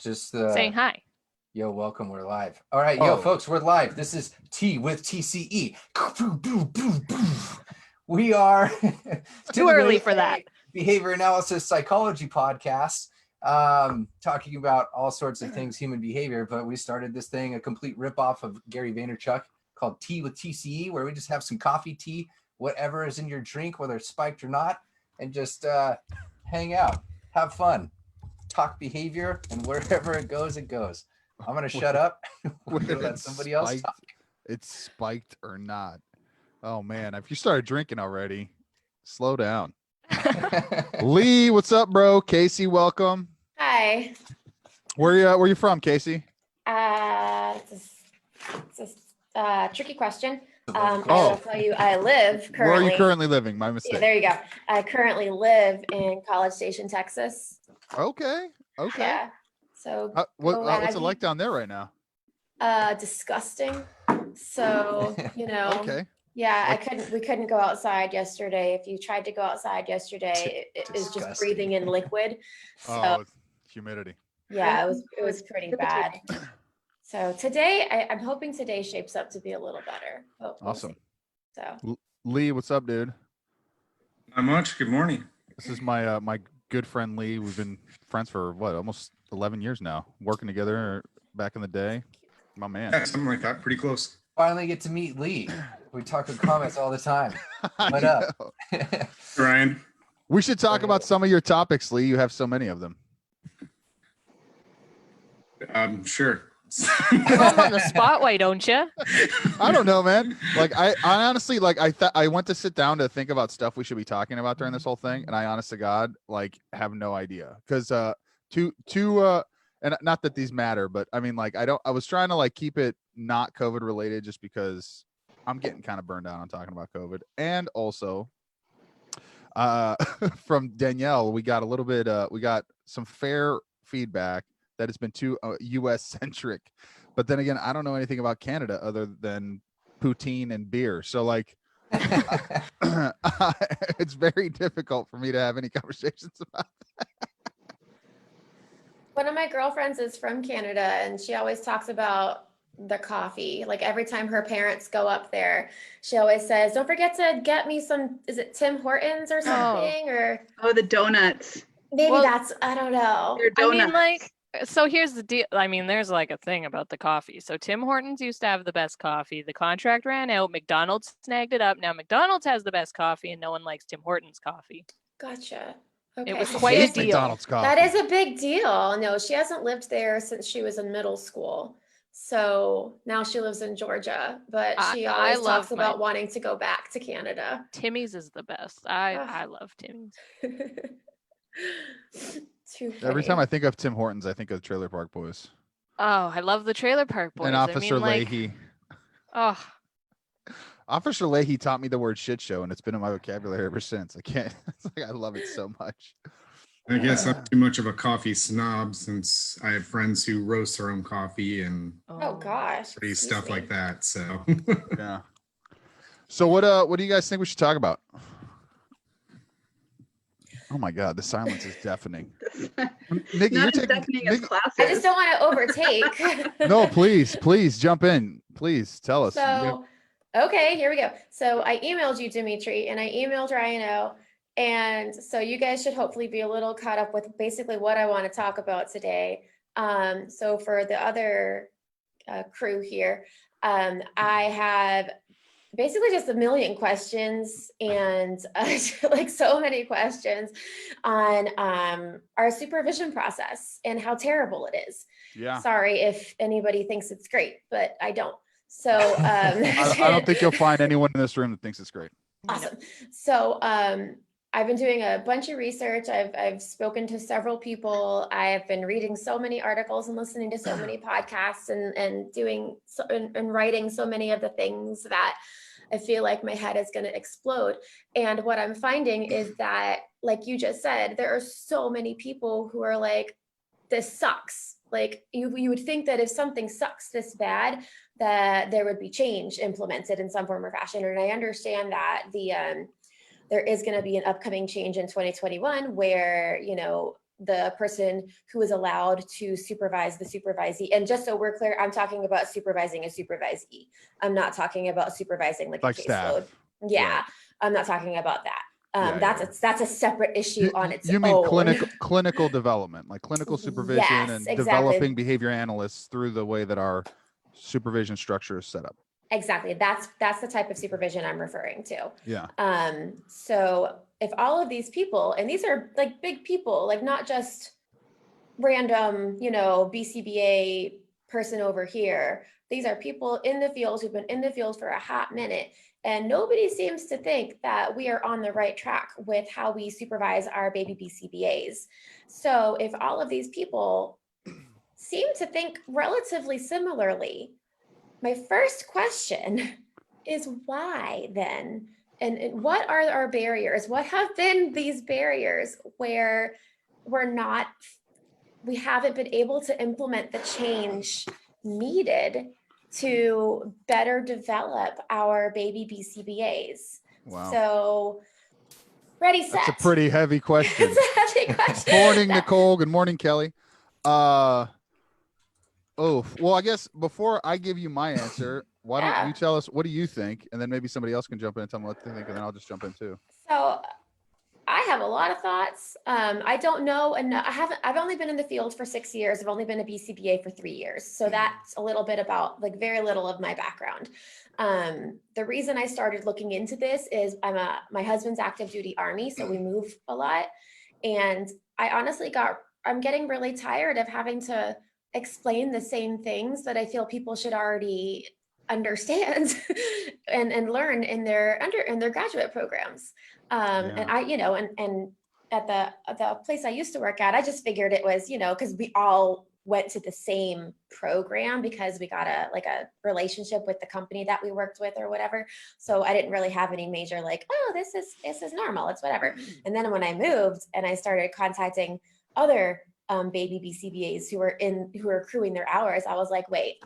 Just saying hi. Yo, welcome. We're live. All right, Oh. folks, we're live. This is Tea with TCE. We are Too early for that. Behavior analysis psychology podcast, talking about all sorts of things, human behavior. But we started this thing, a complete ripoff of Gary Vaynerchuk, called Tea with TCE, where we just have some coffee, tea, whatever is in your drink, whether it's spiked or not, and just hang out, have fun, talk behavior, and wherever it goes, it goes. I'm gonna shut up. We're gonna let somebody else talk. It's spiked or not. Oh man, if you started drinking already, slow down. Lee, what's up, bro? Casey, welcome. Hi. Where you from, Casey? It's a tricky question. I will tell you, I live currently. Where are you currently living? My mistake. Yeah, there you go. I currently live in College Station, Texas. Okay. Yeah. So what's it like down there right now? Disgusting. So, Okay. Yeah, we couldn't go outside yesterday. If you tried to go outside yesterday, it was just breathing in liquid. So, humidity. Yeah, it was pretty bad. So today, I'm hoping today shapes up to be a little better. Awesome. So Lee, what's up, dude? Not much. Good morning. This is my my good friend Lee. We've been friends for almost 11 years now, working together back in the day. My man. Yeah, something like that. Pretty close. Finally get to meet Lee. We talk in comments all the time. What up? Ryan. We should talk about some of your topics, Lee. You have so many of them. Sure. Put them on the spot, why don't you? I don't know, man. Like I honestly, like I went to sit down to think about stuff we should be talking about during this whole thing, and I honest to God, like, have no idea. Because and not that these matter, but I mean, like, I was trying to like keep it not COVID related, just because I'm getting kind of burned out on talking about COVID. And also from Danielle, we got a little bit we got some fair feedback that it's been too US centric. But then again, I don't know anything about Canada other than poutine and beer. So like it's very difficult for me to have any conversations about that. one of my girlfriends is from Canada, and she always talks about the coffee. Like every time her parents go up there, she always says, "Don't forget to get me some." Is it Tim Hortons or something? Or the donuts? Maybe that's. I don't know. Donuts. I mean, like, so here's the deal. I mean, there's like a thing about the coffee. So Tim Hortons used to have the best coffee. The contract ran out. McDonald's snagged it up. Now McDonald's has the best coffee, and no one likes Tim Hortons coffee. Gotcha. Okay. It was quite a deal. McDonald's coffee. That is a big deal. No, she hasn't lived there since she was in middle school. So now she lives in Georgia, but she always talks about wanting to go back to Canada. Timmy's is the best. I love Timmy's. Too funny. Every time I think of Tim Hortons, I think of Trailer Park Boys. Oh, I love the Trailer Park Boys. And Officer like, Leahy. Oh. Officer Leahy taught me the word shit show, and it's been in my vocabulary ever since. I can't. It's like I love it so much. I guess I'm too much of a coffee snob since I have friends who roast their own coffee and Oh gosh. stuff like that. So yeah. So what do you guys think we should talk about? Oh my God, the silence is deafening. Nikki, Not as deafening as classes. I just don't want to overtake. No, please jump in. Please tell us. So, okay, here we go. So I emailed you, Dimitri, and I emailed Ryan-O. And so you guys should hopefully be a little caught up with basically what I want to talk about today. So for the other crew here, I have basically just a million questions and like so many questions on our supervision process and how terrible it is. Yeah. Sorry if anybody thinks it's great, but I don't. So I don't think you'll find anyone in this room that thinks it's great. Awesome. So I've been doing a bunch of research. I've spoken to several people. I have been reading so many articles and listening to so many podcasts and doing and writing so many of the things that I feel like my head is going to explode. And what I'm finding is that, like you just said, there are so many people who are like, this sucks. Like you would think that if something sucks this bad, that there would be change implemented in some form or fashion. And I understand that there is going to be an upcoming change in 2021 where, the person who is allowed to supervise the supervisee. And just so we're clear, I'm talking about supervising a supervisee. I'm not talking about supervising like a staff. caseload. Yeah, Right. I'm not talking about that. Yeah, That's a separate issue on its you mean own. clinical development, like clinical supervision Yes, and exactly. developing behavior analysts through the way that our supervision structure is set up. Exactly. That's the type of supervision I'm referring to. Yeah. So if all of these people, and these are like big people, like not just random, BCBA person over here. These are people in the field who've been in the field for a hot minute. And nobody seems to think that we are on the right track with how we supervise our baby BCBAs. So if all of these people seem to think relatively similarly, my first question is why then? And what are our barriers? What have been these barriers where we haven't been able to implement the change needed to better develop our baby BCBAs? Wow. So ready, set. That's a pretty heavy question. It's a heavy question. Morning, Nicole. Good morning, Kelly. Well, I guess before I give you my answer, why don't you tell us, what do you think? And then maybe somebody else can jump in and tell me what they think, and then I'll just jump in too. So I have a lot of thoughts. I don't know enough. I've only been in the field for 6 years. I've only been a BCBA for 3 years. So that's a little bit about, like, very little of my background. The reason I started looking into this is my husband's active duty Army, so we move a lot. And I honestly I'm getting really tired of having to explain the same things that I feel people should already understand and learn in their graduate programs. And I, and at the place I used to work at, I just figured it was, because we all went to the same program because we got a relationship with the company that we worked with or whatever. So I didn't really have any major this is normal, it's whatever. And then when I moved and I started contacting other baby BCBAs who were accruing their hours, I was like, wait,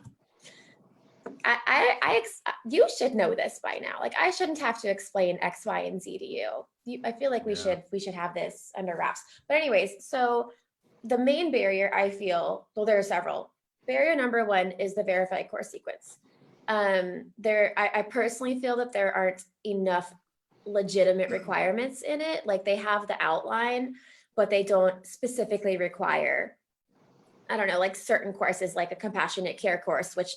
you should know this by now. Like, I shouldn't have to explain X, Y, and Z to you. I feel like we should have this under wraps. But anyways, so the main barrier I feel, well, there are several. Barrier number one is the verified course sequence. I personally feel that there aren't enough legitimate requirements in it. Like, they have the outline, but they don't specifically require, I don't know, like certain courses, like a compassionate care course, which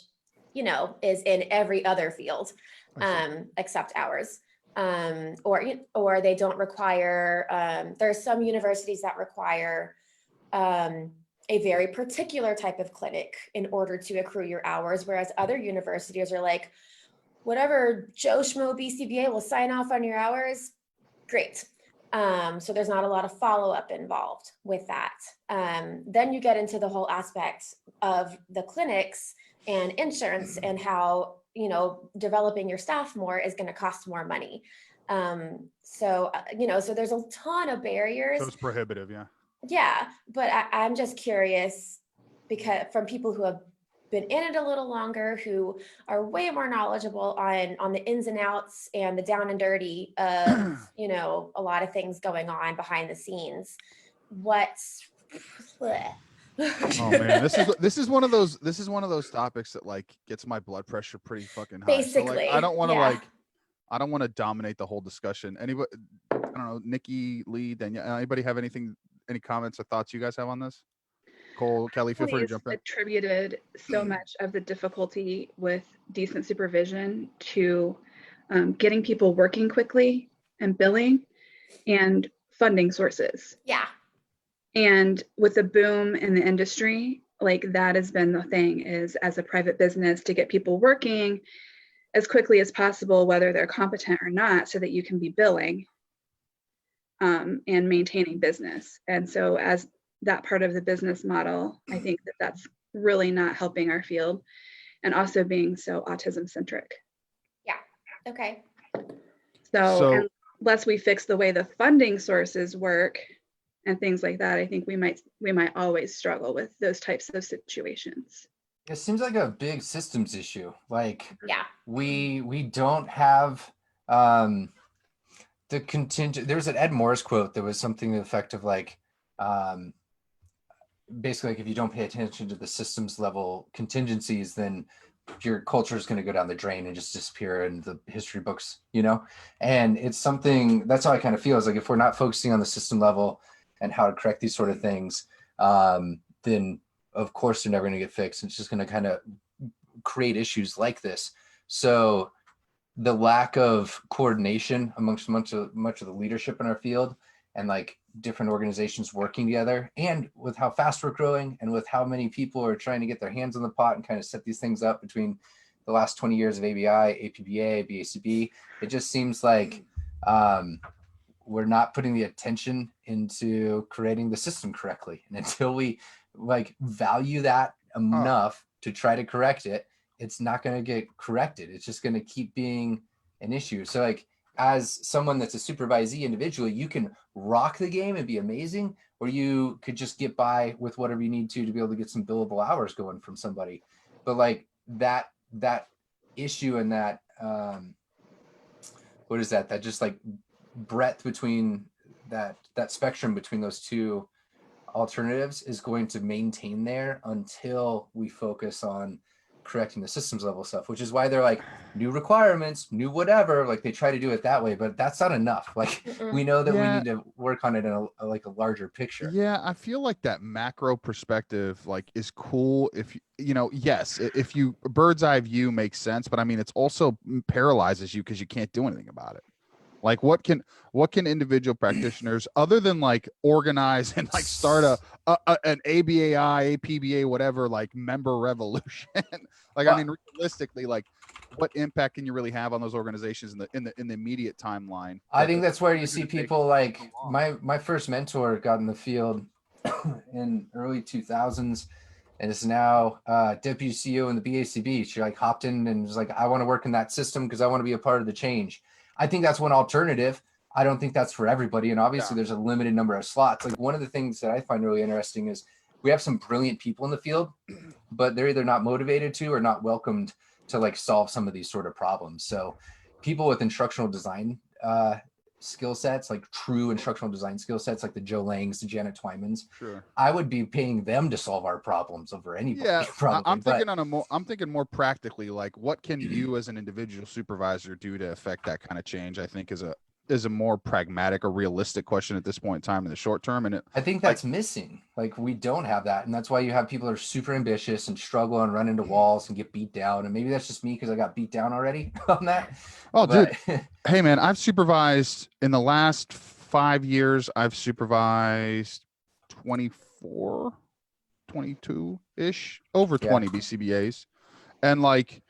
is in every other field except ours. Or they don't require, there are some universities that require a very particular type of clinic in order to accrue your hours, whereas other universities are like, whatever Joe Schmo BCBA will sign off on your hours, great. So there's not a lot of follow-up involved with that. Then you get into the whole aspect of the clinics and insurance and how, developing your staff more is going to cost more money. So there's a ton of barriers. So it's prohibitive. Yeah. Yeah. But I'm just curious, because from people who have been in it a little longer, who are way more knowledgeable on the ins and outs and the down and dirty of, a lot of things going on behind the scenes. Oh man, this is one of those topics that like gets my blood pressure pretty fucking high. Basically, so, like, I don't want to dominate the whole discussion. Anybody, I don't know, Nikki, Lee, Danielle, anybody have any comments or thoughts you guys have on this? Cole, Kelly, feel free to jump in. Attributed so much of the difficulty with decent supervision to getting people working quickly and billing and funding sources. Yeah. And with the boom in the industry, like, that has been the thing, is as a private business to get people working as quickly as possible, whether they're competent or not, so that you can be billing and maintaining business. And so as that part of the business model, I think that that's really not helping our field, and also being so autism centric. Yeah. Okay. So unless we fix the way the funding sources work and things like that, I think we might always struggle with those types of situations. It seems like a big systems issue. Like, yeah, we don't have the contingent. There was an Ed Morris quote that was something to the effect of like, basically like if you don't pay attention to the systems level contingencies, then your culture is going to go down the drain and just disappear in the history books, you know? And it's something that's how I kind of feel is like if we're not focusing on the system level and how to correct these sort of things, then of course they're never going to get fixed. It's just going to kind of create issues like this. So the lack of coordination amongst much of the leadership in our field and like different organizations working together, and with how fast we're growing and with how many people are trying to get their hands on the pot and kind of set these things up between the last 20 years of ABI, APBA, BACB, it just seems like we're not putting the attention into creating the system correctly. And until we like value that enough to try to correct it, it's not going to get corrected. It's just going to keep being an issue. So like as someone that's a supervisee individually, you can rock the game and be amazing, or you could just get by with whatever you need to be able to get some billable hours going from somebody. But like that issue and that, what is that? That just like breadth between that spectrum between those two alternatives is going to maintain there until we focus on correcting the systems level stuff, which is why they're like new requirements, new whatever, like they try to do it that way, but that's not enough. Like we know that we need to work on it in a larger picture. Yeah, I feel like that macro perspective like is cool if you know, yes, if you a bird's eye view makes sense, but I mean it's also paralyzes you because you can't do anything about it. Like what can individual practitioners other than like organize and like start an ABAI, APBA, whatever, like member revolution? Like, I mean, realistically, like what impact can you really have on those organizations in the immediate timeline? I think that's where you see people like my first mentor got in the field in early 2000s and is now deputy CEO in the BACB. She like hopped in and was like, I want to work in that system because I want to be a part of the change. I think that's one alternative. I don't think that's for everybody. And obviously there's a limited number of slots. Like one of the things that I find really interesting is we have some brilliant people in the field, but they're either not motivated to or not welcomed to like solve some of these sort of problems. So people with instructional design skill sets, like true instructional design skill sets, like the Joe Langs, the Janet Twymans, sure, I would be paying them to solve our problems over anybody. Yeah, probably. I'm thinking more practically, like what can you as an individual supervisor do to affect that kind of change? I think is a more pragmatic or realistic question at this point in time in the short term. And I think that's missing. Like we don't have that. And that's why you have people that are super ambitious and struggle and run into walls and get beat down. And maybe that's just me because I got beat down already on that. Oh, dude. Hey, man, I've supervised in the last 5 years. I've supervised 24, 22-ish, over 20 BCBAs. And like,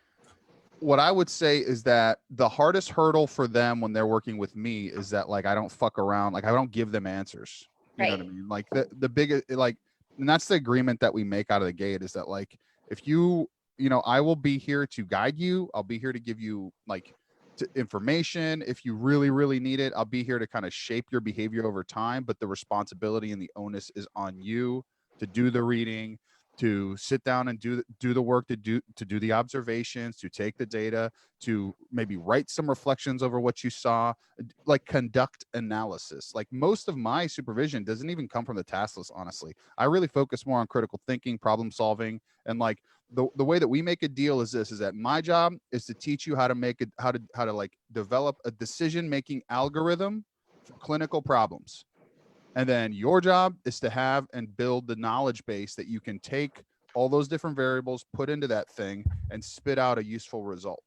what I would say is that the hardest hurdle for them when they're working with me is that like I don't fuck around, like I don't give them answers. You know what I mean? Like the biggest, like, and that's the agreement that we make out of the gate is that like if you know, I will be here to guide you. I'll be here to give you like information. If you really, really need it, I'll be here to kind of shape your behavior over time. But the responsibility and the onus is on you to do the reading, to sit down and do the work, to do the observations, to take the data, to maybe write some reflections over what you saw, like conduct analysis. Like most of my supervision doesn't even come from the task list, honestly. I really focus more on critical thinking, problem solving, and like the way that we make a deal is this: is that my job is to teach you how to make it, how to like develop a decision-making algorithm for clinical problems. And then your job is to have and build the knowledge base that you can take all those different variables, put into that thing, and spit out a useful result.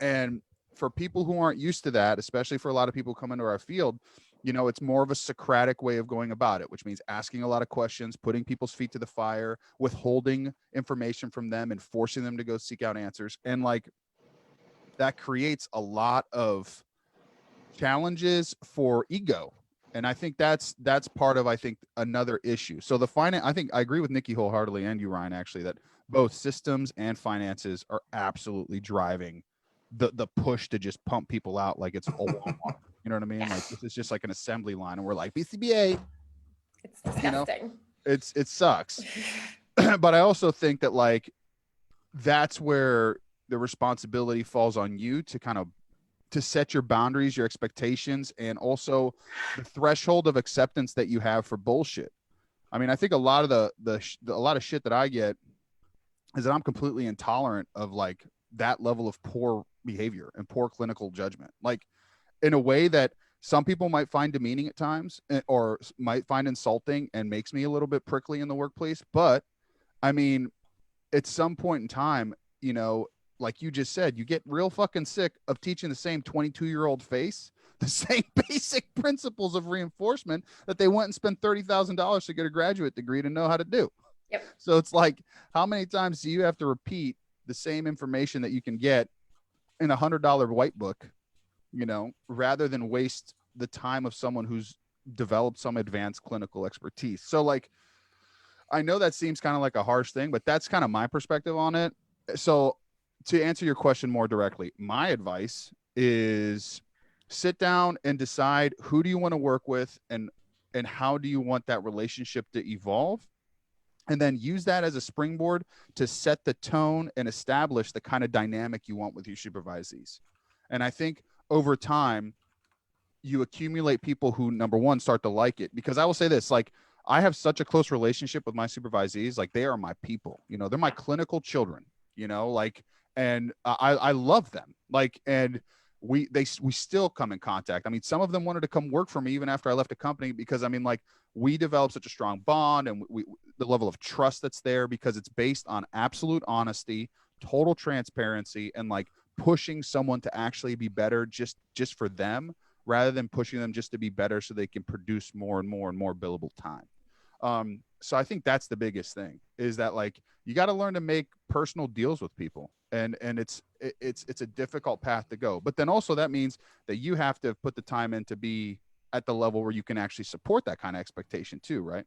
And for people who aren't used to that, especially for a lot of people who come into our field, you know, it's more of a Socratic way of going about it, which means asking a lot of questions, putting people's feet to the fire, withholding information from them and forcing them to go seek out answers. And like that creates a lot of challenges for ego. And I think that's part of, I think, another issue. So the finance, I think I agree with Nikki wholeheartedly and you, Ryan, actually, that both systems and finances are absolutely driving the push to just pump people out like it's all one. You know what I mean? Like this is just like an assembly line, and we're like BCBA. It's disgusting. You know, it sucks. But I also think that like that's where the responsibility falls on you to kind of to set your boundaries, your expectations, and also the threshold of acceptance that you have for bullshit. I mean, I think a lot of a lot of shit that I get is that I'm completely intolerant of like that level of poor behavior and poor clinical judgment. Like in a way that some people might find demeaning at times or might find insulting and makes me a little bit prickly in the workplace. But I mean, at some point in time, you know, like you just said, you get real fucking sick of teaching the same 22-year-old face the same basic principles of reinforcement that they went and spent $30,000 to get a graduate degree to know how to do. Yep. So it's like, how many times do you have to repeat the same information that you can get in $100 white book, you know, rather than waste the time of someone who's developed some advanced clinical expertise? So like, I know that seems kind of like a harsh thing, but that's kind of my perspective on it. So to answer your question more directly, my advice is sit down and decide who do you want to work with and how do you want that relationship to evolve, and then use that as a springboard to set the tone and establish the kind of dynamic you want with your supervisees. And I think over time you accumulate people who, number one, start to like it. Because I will say this, like, I have such a close relationship with my supervisees. Like, they are my people, you know, they're my clinical children, you know, like, and I love them. Like, and we still come in contact. I mean, some of them wanted to come work for me even after I left the company, because I mean, like, we developed such a strong bond, and the level of trust that's there, because it's based on absolute honesty, total transparency, and like pushing someone to actually be better just for them, rather than pushing them just to be better so they can produce more and more and more billable time. So I think that's the biggest thing, is that like, you got to learn to make personal deals with people, and it's a difficult path to go. But then also that means that you have to put the time in to be at the level where you can actually support that kind of expectation too, right?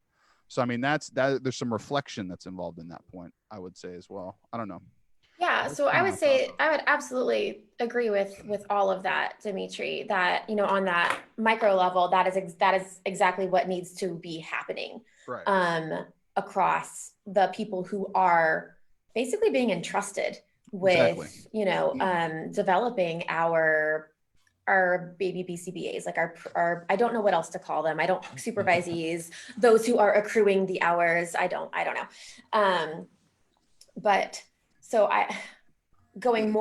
So I mean, there's some reflection that's involved in that point, I would say, as well. I don't know. Yeah, That's so I kinda would my say thought. I would absolutely agree with all of that, Dimitri, that, you know, on that micro level, that is exactly what needs to be happening Right. across the people who are basically being entrusted with, Exactly. you know, developing our baby BCBAs, like our I don't know what else to call them. I don't supervisees, those who are accruing the hours. I don't know. But so going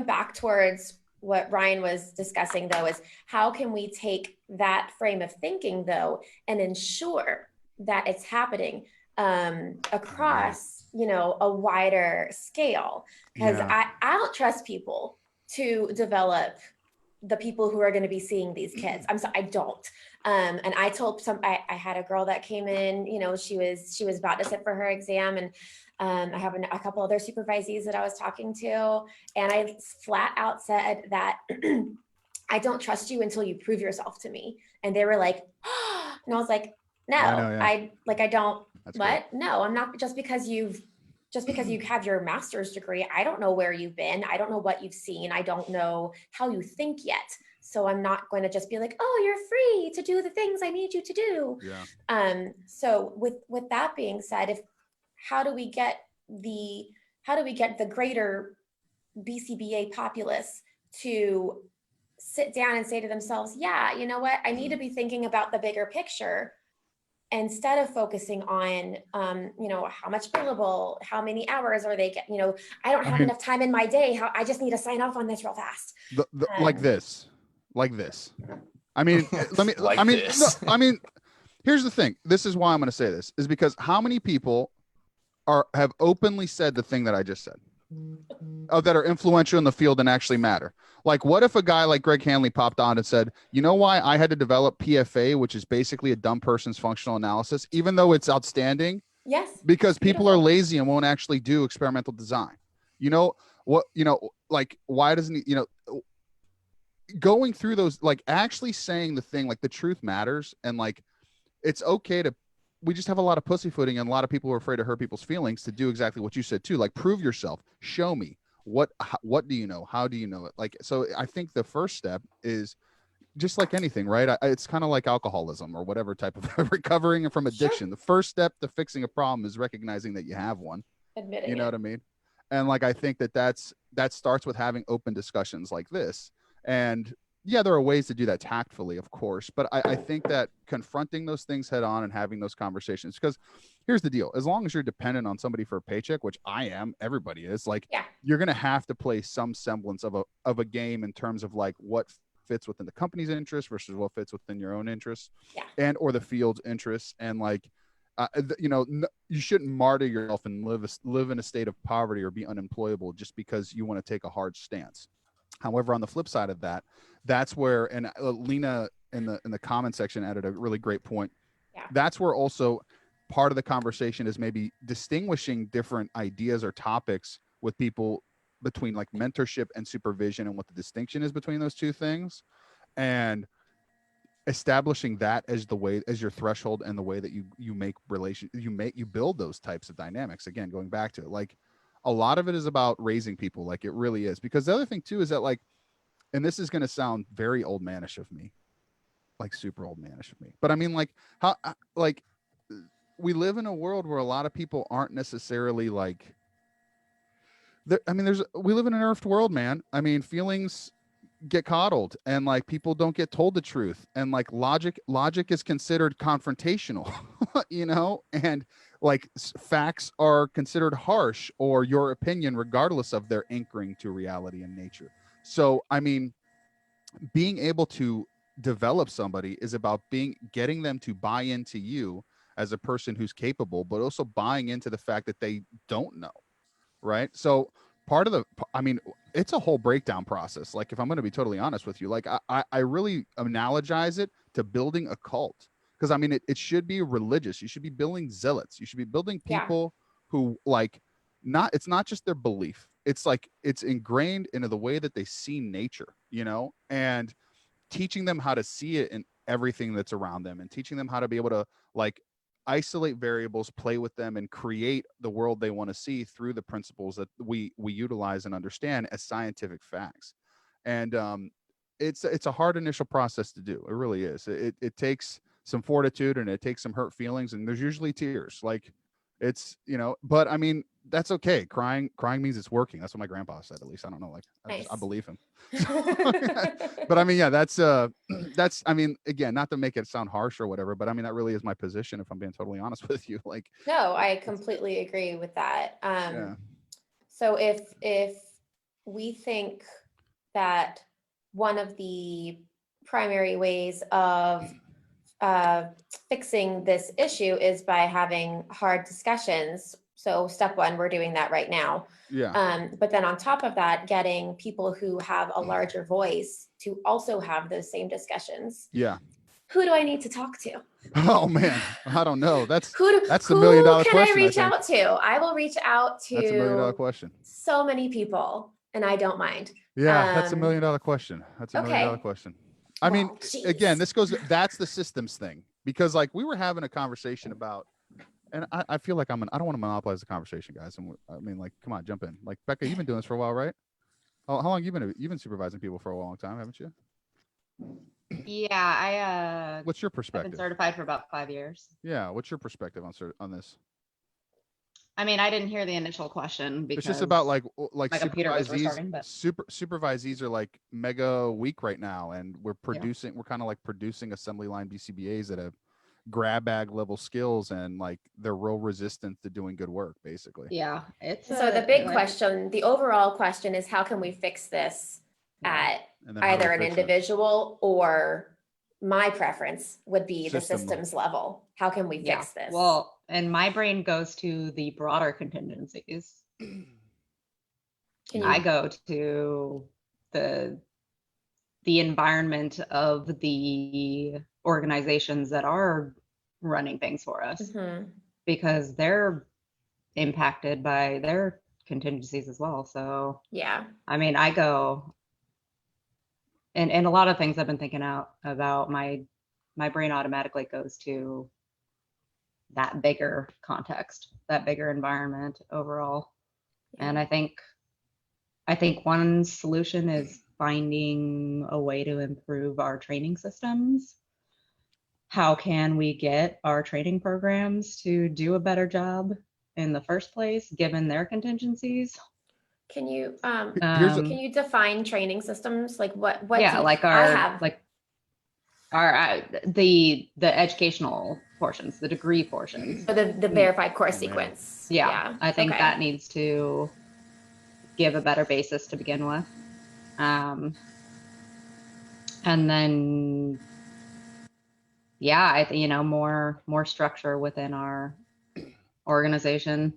back towards what Ryan was discussing, though, is how can we take that frame of thinking, though, and ensure that it's happening across, you know, a wider scale? Because Yeah. I don't trust people to develop the people who are going to be seeing these kids. I'm sorry, I don't. And I told I had a girl that came in, you know, she was about to sit for her exam, and I have a couple other supervisees that I was talking to, and I flat out said that I don't trust you until you prove yourself to me. And they were like, oh, and I was like, no, I know, yeah. I don't. That's What? Great. No, I'm not. Just because you have your master's degree, I don't know where you've been. I don't know what you've seen. I don't know how you think yet. So I'm not going to just be like, oh, you're free to do the things I need you to do. Yeah. So with that being said, how do we get the greater BCBA populace to sit down and say to themselves, yeah, you know what, I need to be thinking about the bigger picture, instead of focusing on, you know, how much billable, how many hours are they getting, you know, I don't have enough time in my day. I just need to sign off on this real fast. Like this. I mean, let me, Like I mean, this. no, I mean, here's the thing. This is why I'm going to say this, is because how many people have openly said the thing that I just said, that are influential in the field and actually matter. Like, what if a guy like Greg Hanley popped on and said, you know why I had to develop PFA, which is basically a dumb person's functional analysis, even though it's outstanding? Yes. Because people are lazy and won't actually do experimental design. You know what, you know, like, why doesn't he, you know, going through those, like, actually saying the thing, like, the truth matters. And like, it's okay to, we just have a lot of pussyfooting, and a lot of people are afraid to hurt people's feelings, to do exactly what you said too. Like, prove yourself, show me what do you know? How do you know it? Like, so I think the first step is just like anything, right? It's kind of like alcoholism or whatever type of recovering from addiction. Sure. The first step to fixing a problem is recognizing that you have one. Admitting you know it. What I mean? And like, I think that starts with having open discussions like this. And yeah, there are ways to do that tactfully, of course, but I think that confronting those things head on and having those conversations, because here's the deal: as long as you're dependent on somebody for a paycheck, which I am, everybody is, like, Yeah. you're gonna have to play some semblance of a game in terms of like what fits within the company's interest versus what fits within your own interests, Yeah. and or the field's interests, and like. You know, you shouldn't martyr yourself and live in a state of poverty or be unemployable just because you want to take a hard stance. However, on the flip side of that, that's where, and Lena in the comment section added a really great point. Yeah. That's where also part of the conversation is maybe distinguishing different ideas or topics with people between like mentorship and supervision, and what the distinction is between those two things, and establishing that as the way, as your threshold, and the way that you build those types of dynamics. Again, going back to it, like a lot of it is about raising people, like it really is. Because the other thing too is that, like, and this is going to sound very old manish of me, like super old manish of me, but I mean, like, how, like, we live in a world where a lot of people aren't necessarily like, I mean, we live in an earthed world, man. I mean, feelings get coddled, and like people don't get told the truth, and like logic is considered confrontational, you know, and like facts are considered harsh, or your opinion, regardless of their anchoring to reality and nature. So I mean, being able to develop somebody is about getting them to buy into you as a person who's capable, but also buying into the fact that they don't know, right? So part of I mean, it's a whole breakdown process. Like, if I'm going to be totally honest with you, like I really analogize it to building a cult, because I mean, it should be religious. You should be building zealots. You should be building Yeah. people who like, it's not just their belief. It's like, it's ingrained into the way that they see nature, you know, and teaching them how to see it in everything that's around them, and teaching them how to be able to like isolate variables, play with them, and create the world they want to see through the principles that we utilize and understand as scientific facts. And it's a hard initial process to do. It really is. It takes some fortitude, and it takes some hurt feelings, and there's usually tears. Like, it's, you know, but I mean, that's okay. Crying means it's working. That's what my grandpa said. At least I don't know. Like, I Nice. believe him. But I mean, yeah, that's I mean, again, not to make it sound harsh or whatever, but I mean, that really is my position, if I'm being totally honest with you. Like, No, I completely agree with that. yeah, So if we think that one of the primary ways of fixing this issue is by having hard discussions. So step one, we're doing that right now. yeah. But then on top of that, getting people who have a larger voice to also have those same discussions. Yeah. Who do I need to talk to? Oh man, I don't know. That's the Who $1 million can question. I reach out to? I will reach out to That's $1 million question. so many people, and I don't mind. Yeah, that's $1 million question. That's $1 million okay. question. I mean, Well, geez. again, that's the systems thing, because like we were having a conversation about, and I feel like I don't want to monopolize the conversation, guys. And I mean, like, come on, jump in. Like, Becca, you've been doing this for a while, right? How long you've been supervising people for a long time, haven't you? Yeah, What's your I've been perspective? certified for about 5 years. Yeah, what's your perspective on this? I mean, I didn't hear the initial question because It's just about like my computer was restarting, but supervisees are like mega weak right now, and we're kind of like producing assembly line BCBAs that have grab bag level skills, and like they're real resistant to doing good work, basically. yeah, it's So the big question, the overall question is, how can we fix this at And then how do we either an fix it? individual, or my preference would be the System. systems level? How can we Yeah. fix this? Well, and my brain goes to the broader contingencies. Can you- I go to the environment of the organizations that are running things for us, Mhm. because they're impacted by their contingencies as well. So Yeah. I mean, I go, and a lot of things I've been thinking out about, my brain automatically goes to that bigger context, that bigger environment overall. And I think one solution is finding a way to improve our training systems. How can we get our training programs to do a better job in the first place, given their contingencies? Can you Here's can you define training systems? Like what yeah, do like I our have like our the educational portions, the degree portions. for the verified course Oh, man. sequence? Yeah, I think okay. that needs to give a better basis to begin with. And then, yeah, more structure within our organization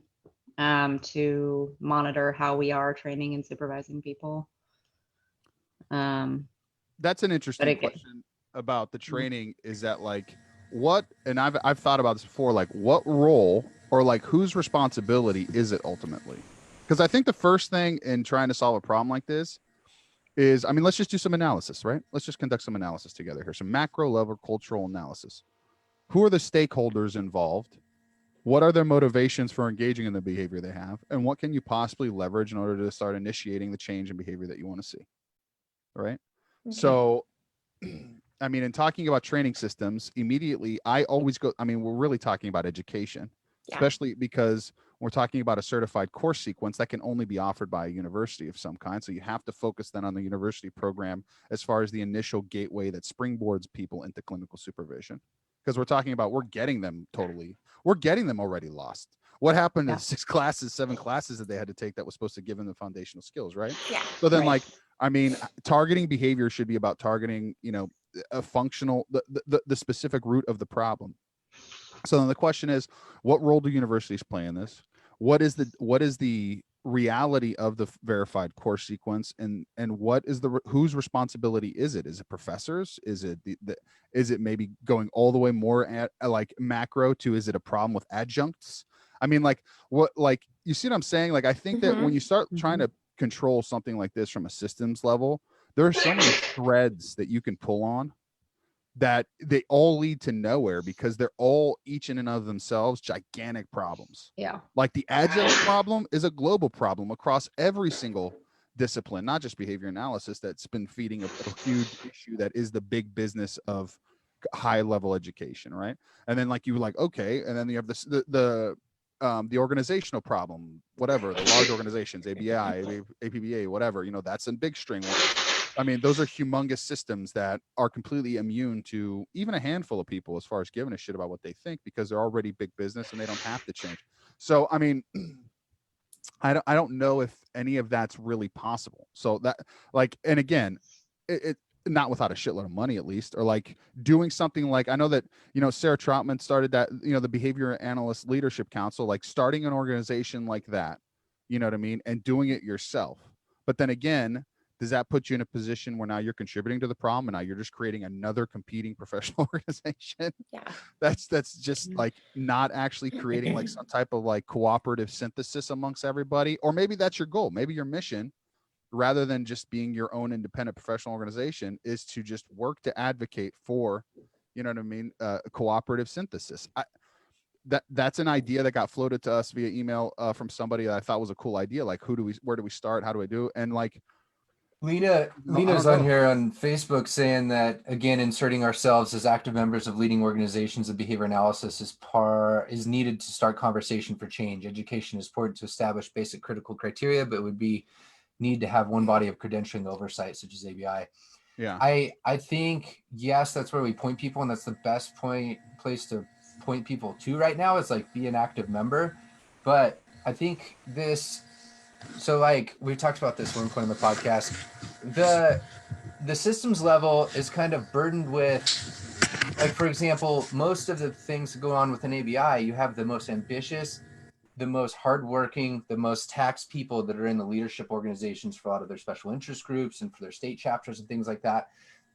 to monitor how we are training and supervising people. That's an interesting again- question about the training, is that like what, and I've thought about this before, like what role or like whose responsibility is it ultimately? Because I think the first thing in trying to solve a problem like this is, I mean, let's just do some analysis, right? Let's just conduct some analysis together here, some macro level cultural analysis. Who are the stakeholders involved? What are their motivations for engaging in the behavior they have? And what can you possibly leverage in order to start initiating the change in behavior that you want to see? All right. Okay. So, I mean, in talking about training systems, immediately I always go, I mean, we're really talking about education, Yeah. especially because we're talking about a certified course sequence that can only be offered by a university of some kind. So you have to focus then on the university program as far as the initial gateway that springboards people into clinical supervision. Because we're talking about, we're getting them already lost. What happened Yeah. to 6 classes, 7 classes that they had to take that was supposed to give them the foundational skills, right? Yeah. So then Right. like, I mean, targeting behavior should be about targeting, you know, a functional, the specific root of the problem. So then the question is, what role do universities play in this? What is the reality of the verified course sequence, and what is whose responsibility is it? Is it professors? Is it is it maybe going all the way more at like macro to, is it a problem with adjuncts? I mean, like what, like, you see what I'm saying? Like, I think that when you start trying to control something like this from a systems level, there are so many threads that you can pull on that they all lead to nowhere, because they're all each in and of themselves gigantic problems. Yeah. Like the adjunct problem is a global problem across every single discipline, not just behavior analysis, that's been feeding a huge issue that is the big business of high level education, right? And then like you like, okay, and then you have the organizational problem, whatever, the large organizations, ABI, APBA, whatever, you know, that's a big string one. I mean, those are humongous systems that are completely immune to even a handful of people as far as giving a shit about what they think, because they're already big business and they don't have to change. So, I mean, I don't know if any of that's really possible. So that, like, and again, it not without a shitload of money, at least, or like doing something like, I know that, you know, Sarah Troutman started that, you know, the Behavior Analyst Leadership Council, like starting an organization like that, you know what I mean? And doing it yourself. But then again, does that put you in a position where now you're contributing to the problem and now you're just creating another competing professional organization? Yeah. That's just like not actually creating like some type of like cooperative synthesis amongst everybody. Or maybe that's your goal. Maybe your mission, rather than just being your own independent professional organization, is to just work to advocate for, you know what I mean, cooperative synthesis. That's an idea that got floated to us via email from somebody that I thought was a cool idea. Like, where do we start? How do I do? And like, Lena's on here on Facebook saying that, again, inserting ourselves as active members of leading organizations of behavior analysis is needed to start conversation for change. Education is important to establish basic critical criteria, but would be need to have one body of credentialing oversight, such as ABI. yeah, I think, yes, that's where we point people, and that's the best place to point people to right now, is like be an active member. But I think so like we talked about this one point in the podcast, the systems level is kind of burdened with, like, for example, most of the things that go on with an ABI, you have the most ambitious, the most hardworking, the most taxed people that are in the leadership organizations for a lot of their special interest groups and for their state chapters and things like that.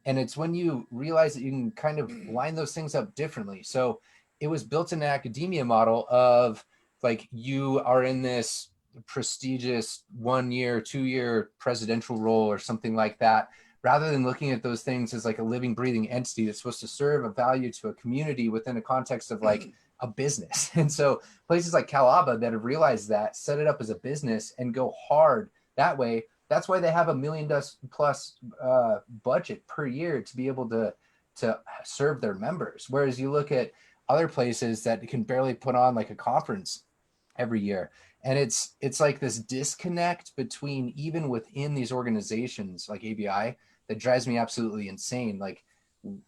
And it's when you realize that you can kind of line those things up differently. So it was built in an academia model of like, you are in this prestigious 1 year, 2 year presidential role or something like that, rather than looking at those things as like a living, breathing entity that's supposed to serve a value to a community within a context of like a business. And so places like Calaba that have realized that, set it up as a business and go hard that way. That's why they have $1 million plus budget per year to be able to serve their members. Whereas you look at other places that can barely put on like a conference every year. And it's like this disconnect between, even within these organizations like ABI, that drives me absolutely insane. Like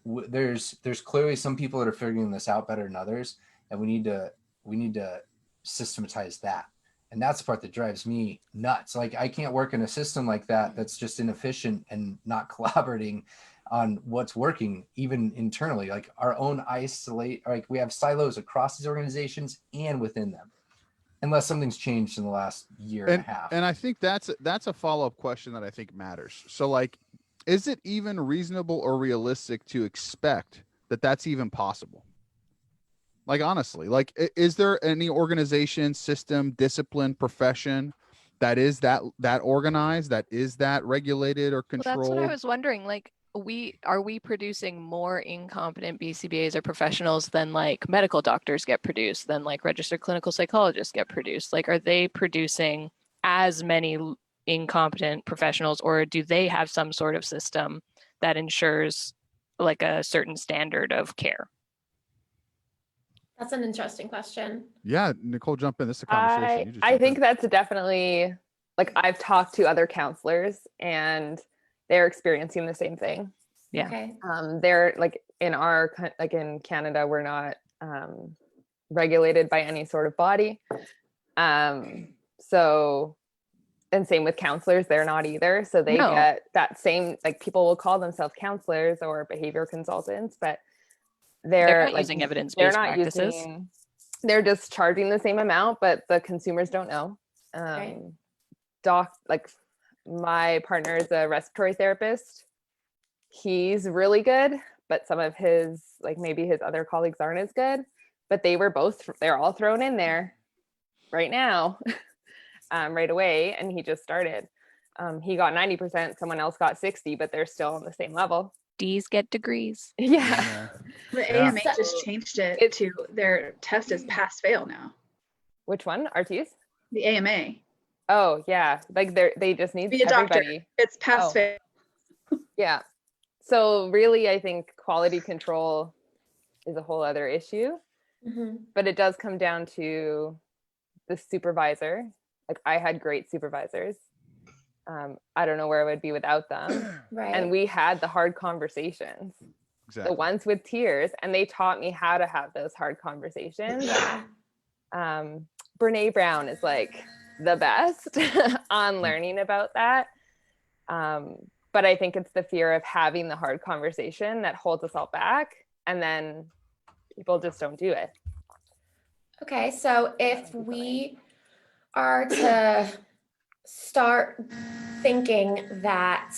there's clearly some people that are figuring this out better than others, and we need to systematize that. And that's the part that drives me nuts. Like I can't work in a system like that that's just inefficient and not collaborating on what's working, even internally. Like our own like we have silos across these organizations and within them, unless something's changed in the last year and a half. And I think that's a follow-up question that I think matters. So like, is it even reasonable or realistic to expect that that's even possible? Like, honestly, like, is there any organization, system, discipline, profession that is that organized, that is that regulated or Well, controlled? that's what I was wondering. Like, are we producing more incompetent BCBAs or professionals than like medical doctors get produced, than like registered clinical psychologists get produced? Like, are they producing as many incompetent professionals, or do they have some sort of system that ensures like a certain standard of care? That's an interesting question. Yeah, Nicole, jump in. This is a conversation. You just I jump think in. that's definitely, like, I've talked to other counselors and they're experiencing the same thing. Yeah. Okay. They're like in Canada, we're not regulated by any sort of body. So, and same with counselors, they're not either. So they No. get that same, like, people will call themselves counselors or behavior consultants, but They're not like, using they're evidence-based not practices. using, they're just charging the same amount, but the consumers don't know. Right. Like my partner is a respiratory therapist. He's really good, but some of his, like maybe his other colleagues aren't as good, but they're all thrown in there right now, right away. And he just started. He got 90%, someone else got 60, but they're still on the same level. D's get degrees. Yeah. The Yeah. AMA just changed it to their test is pass fail now. Which one? RTs? The AMA. Oh yeah. Like they just need Be a doctor. everybody. It's pass Oh. fail. Yeah. So really, I think quality control is a whole other issue, Mhm. but it does come down to the supervisor. Like I had great supervisors. I don't know where I would be without them. Right. And we had the hard conversations, Exactly. the ones with tears, and they taught me how to have those hard conversations. Yeah. Brene Brown is like the best on learning about that. But I think it's the fear of having the hard conversation that holds us all back. And then people just don't do it. Okay, so if we are to start thinking that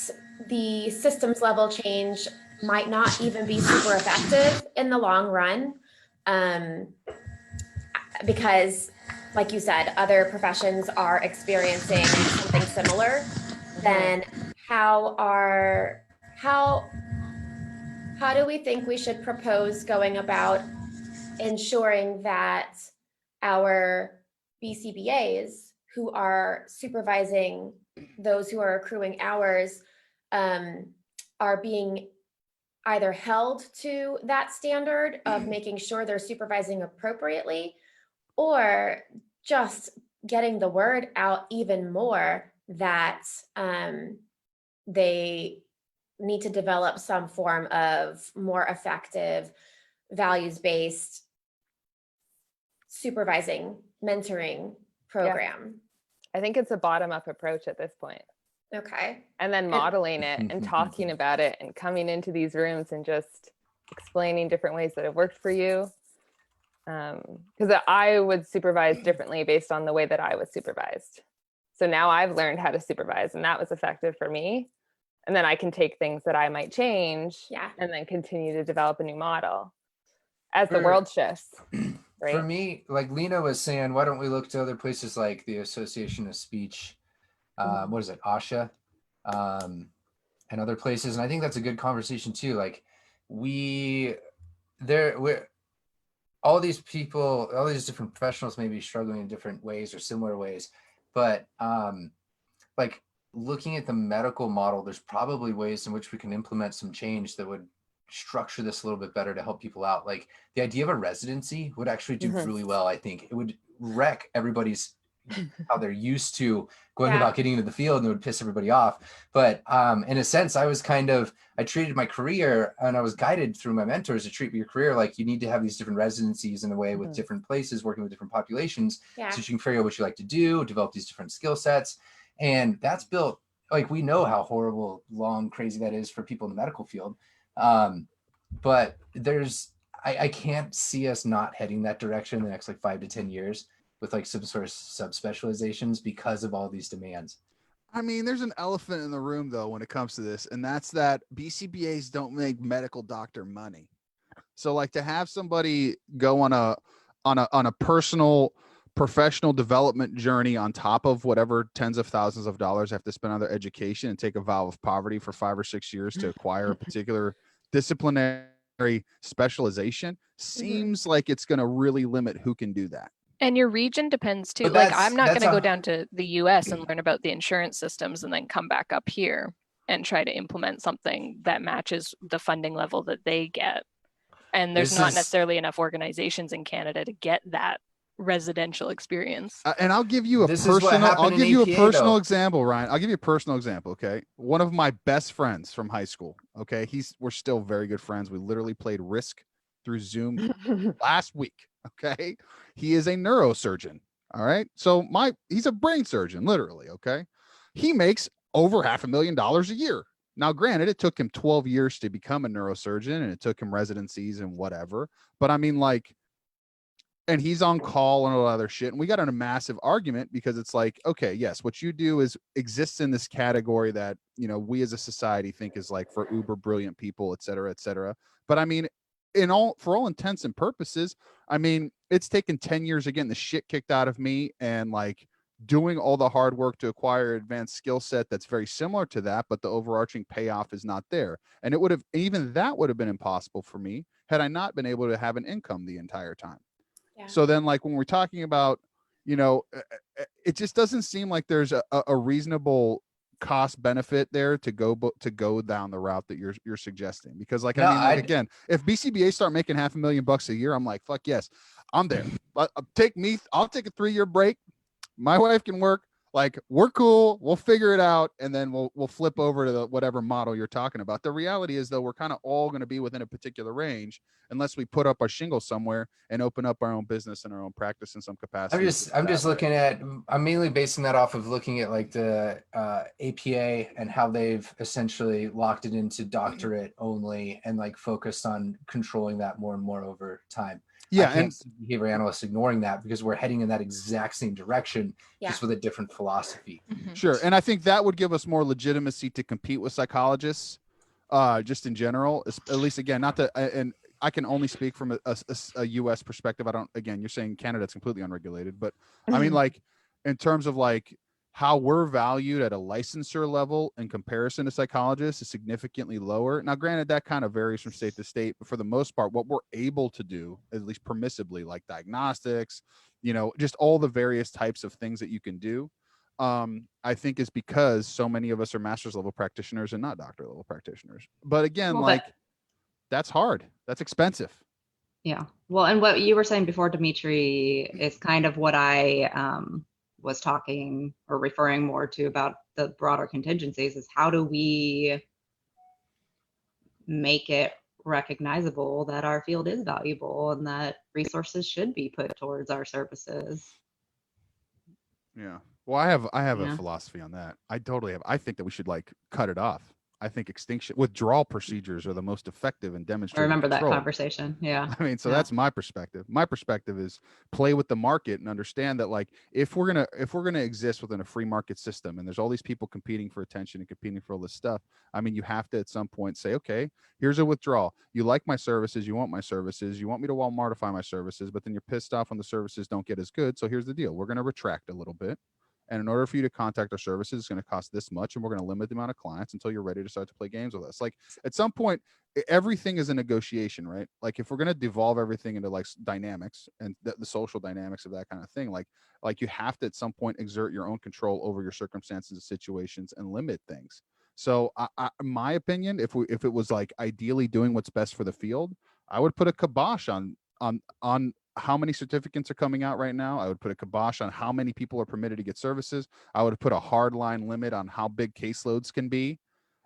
the systems level change might not even be super effective in the long run, because like you said, other professions are experiencing something similar, then how do we think we should propose going about ensuring that our BCBAs who are supervising those who are accruing hours are being either held to that standard of making sure they're supervising appropriately, or just getting the word out even more that they need to develop some form of more effective values-based supervising, mentoring program. I think it's a bottom-up approach at this point. Okay. And then modeling it and talking about it and coming into these rooms and just explaining different ways that have worked for you. Because I would supervise differently based on the way that I was supervised. So now I've learned how to supervise, and that was effective for me. And then I can take things that I might change and then continue to develop a new model as the world shifts. Right? For me, like Lena was saying, why don't we look to other places like the Association of Speech, what is it, ASHA, and other places. And I think that's a good conversation too. Like all these people, all these different professionals may be struggling in different ways or similar ways, but like looking at the medical model, there's probably ways in which we can implement some change that would structure this a little bit better to help people out. Like the idea of a residency would actually do really well. I think it would wreck everybody's how they're used to going Yeah. about getting into the field, and it would piss everybody off. But in a sense, I treated my career, and I was guided through my mentors to treat your career like you need to have these different residencies in a way with Mhm. different places, working with different populations, Yeah. so you can figure out what you like to do, develop these different skill sets. And that's built, like, we know how horrible, long, crazy that is for people in the medical field. But I can't see us not heading that direction in the next like 5 to 10 years with like some sort of subspecializations because of all these demands. I mean, there's an elephant in the room though when it comes to this, and that's that BCBAs don't make medical doctor money. So like to have somebody go on a personal professional development journey on top of whatever tens of thousands of dollars they have to spend on their education and take a vow of poverty for 5 or 6 years to acquire a particular disciplinary specialization seems like it's going to really limit who can do that. And your region depends too. But Like that's- I'm not that's going to a- go down to the US and learn about the insurance systems and then come back up here and try to implement something that matches the funding level that they get. And there's This not is- necessarily enough organizations in Canada to get that residential experience. And I'll give you a This is what personal. happened I'll in give you a APA personal though. example, Ryan. I'll give you a personal example. Okay, one of my best friends from high school. Okay, we're still very good friends. We literally played Risk through Zoom last week. Okay, he is a neurosurgeon. All right, so he's a brain surgeon, literally. Okay, he makes over $500,000 a year. Now, granted, it took him 12 years to become a neurosurgeon, and it took him residencies and whatever. But I mean, like. And he's on call and all other shit. And we got in a massive argument because it's like, okay, yes, what you do exists in this category that, you know, we as a society think is like for uber brilliant people, et cetera, et cetera. But I mean, for all intents and purposes, I mean, it's taken 10 years of getting the shit kicked out of me and like doing all the hard work to acquire advanced skill set that's very similar to that, but the overarching payoff is not there. And even that would have been impossible for me had I not been able to have an income the entire time. Yeah. So then, like when we're talking about, you know, it just doesn't seem like there's a reasonable cost benefit there to go down the route that you're suggesting. Because, like, No, I mean, like, again, if BCBA start making $500,000 a year, I'm like, fuck yes, I'm there. But I'll take a 3-year break. My wife can work. Like, we're cool. We'll figure it out, and then we'll flip over to whatever model you're talking about. The reality is, though, we're kind of all going to be within a particular range unless we put up our shingle somewhere and open up our own business and our own practice in some capacity. I'm mainly basing that off of looking at like the APA and how they've essentially locked it into doctorate only and like focused on controlling that more and more over time. Yeah, I can't and see behavior analysts ignoring that because we're heading in that exact same direction, Yeah. just with a different philosophy. sure. And I think that would give us more legitimacy to compete with psychologists, just in general, at least again, not that, and I can only speak from a US perspective. You're saying Canada's completely unregulated, but I mean, like in terms of like how we're valued at a licensure level in comparison to psychologists is significantly lower. Now, granted, that kind of varies from state to state, but for the most part, what we're able to do, at least permissibly, like diagnostics, you know, just all the various types of things that you can do, I think is because so many of us are master's level practitioners and not doctor level practitioners. But again, Well, like that's hard. That's expensive. Yeah. Well, and what you were saying before, Dimitri, is kind of what I was talking or referring more to about the broader contingencies is how do we make it recognizable that our field is valuable and that resources should be put towards our services. Yeah. Well, I have Yeah. a philosophy on that. I totally have. I think that we should like cut it off. I think withdrawal procedures are the most effective and I demonstrated. remember that control. conversation. Yeah. I mean, so Yeah. that's my perspective. My perspective is play with the market and understand that like if we're gonna exist within a free market system and there's all these people competing for attention and competing for all this stuff, I mean, you have to at some point say, okay, here's a withdrawal. You like my services, you want my services, you want me to Walmartify my services, but then you're pissed off when the services don't get as good. So here's the deal: we're gonna retract a little bit. And in order for you to contact our services, it's going to cost this much, and we're going to limit the amount of clients until you're ready to start to play games with us. Like at some point, everything is a negotiation, right? Like if we're going to devolve everything into like dynamics and the social dynamics of that kind of thing, like you have to at some point exert your own control over your circumstances and situations and limit things. So, in my opinion, if it was like ideally doing what's best for the field, I would put a kibosh on how many certificates are coming out right now. I would put a kibosh on how many people are permitted to get services. I would put a hard line limit on how big caseloads can be.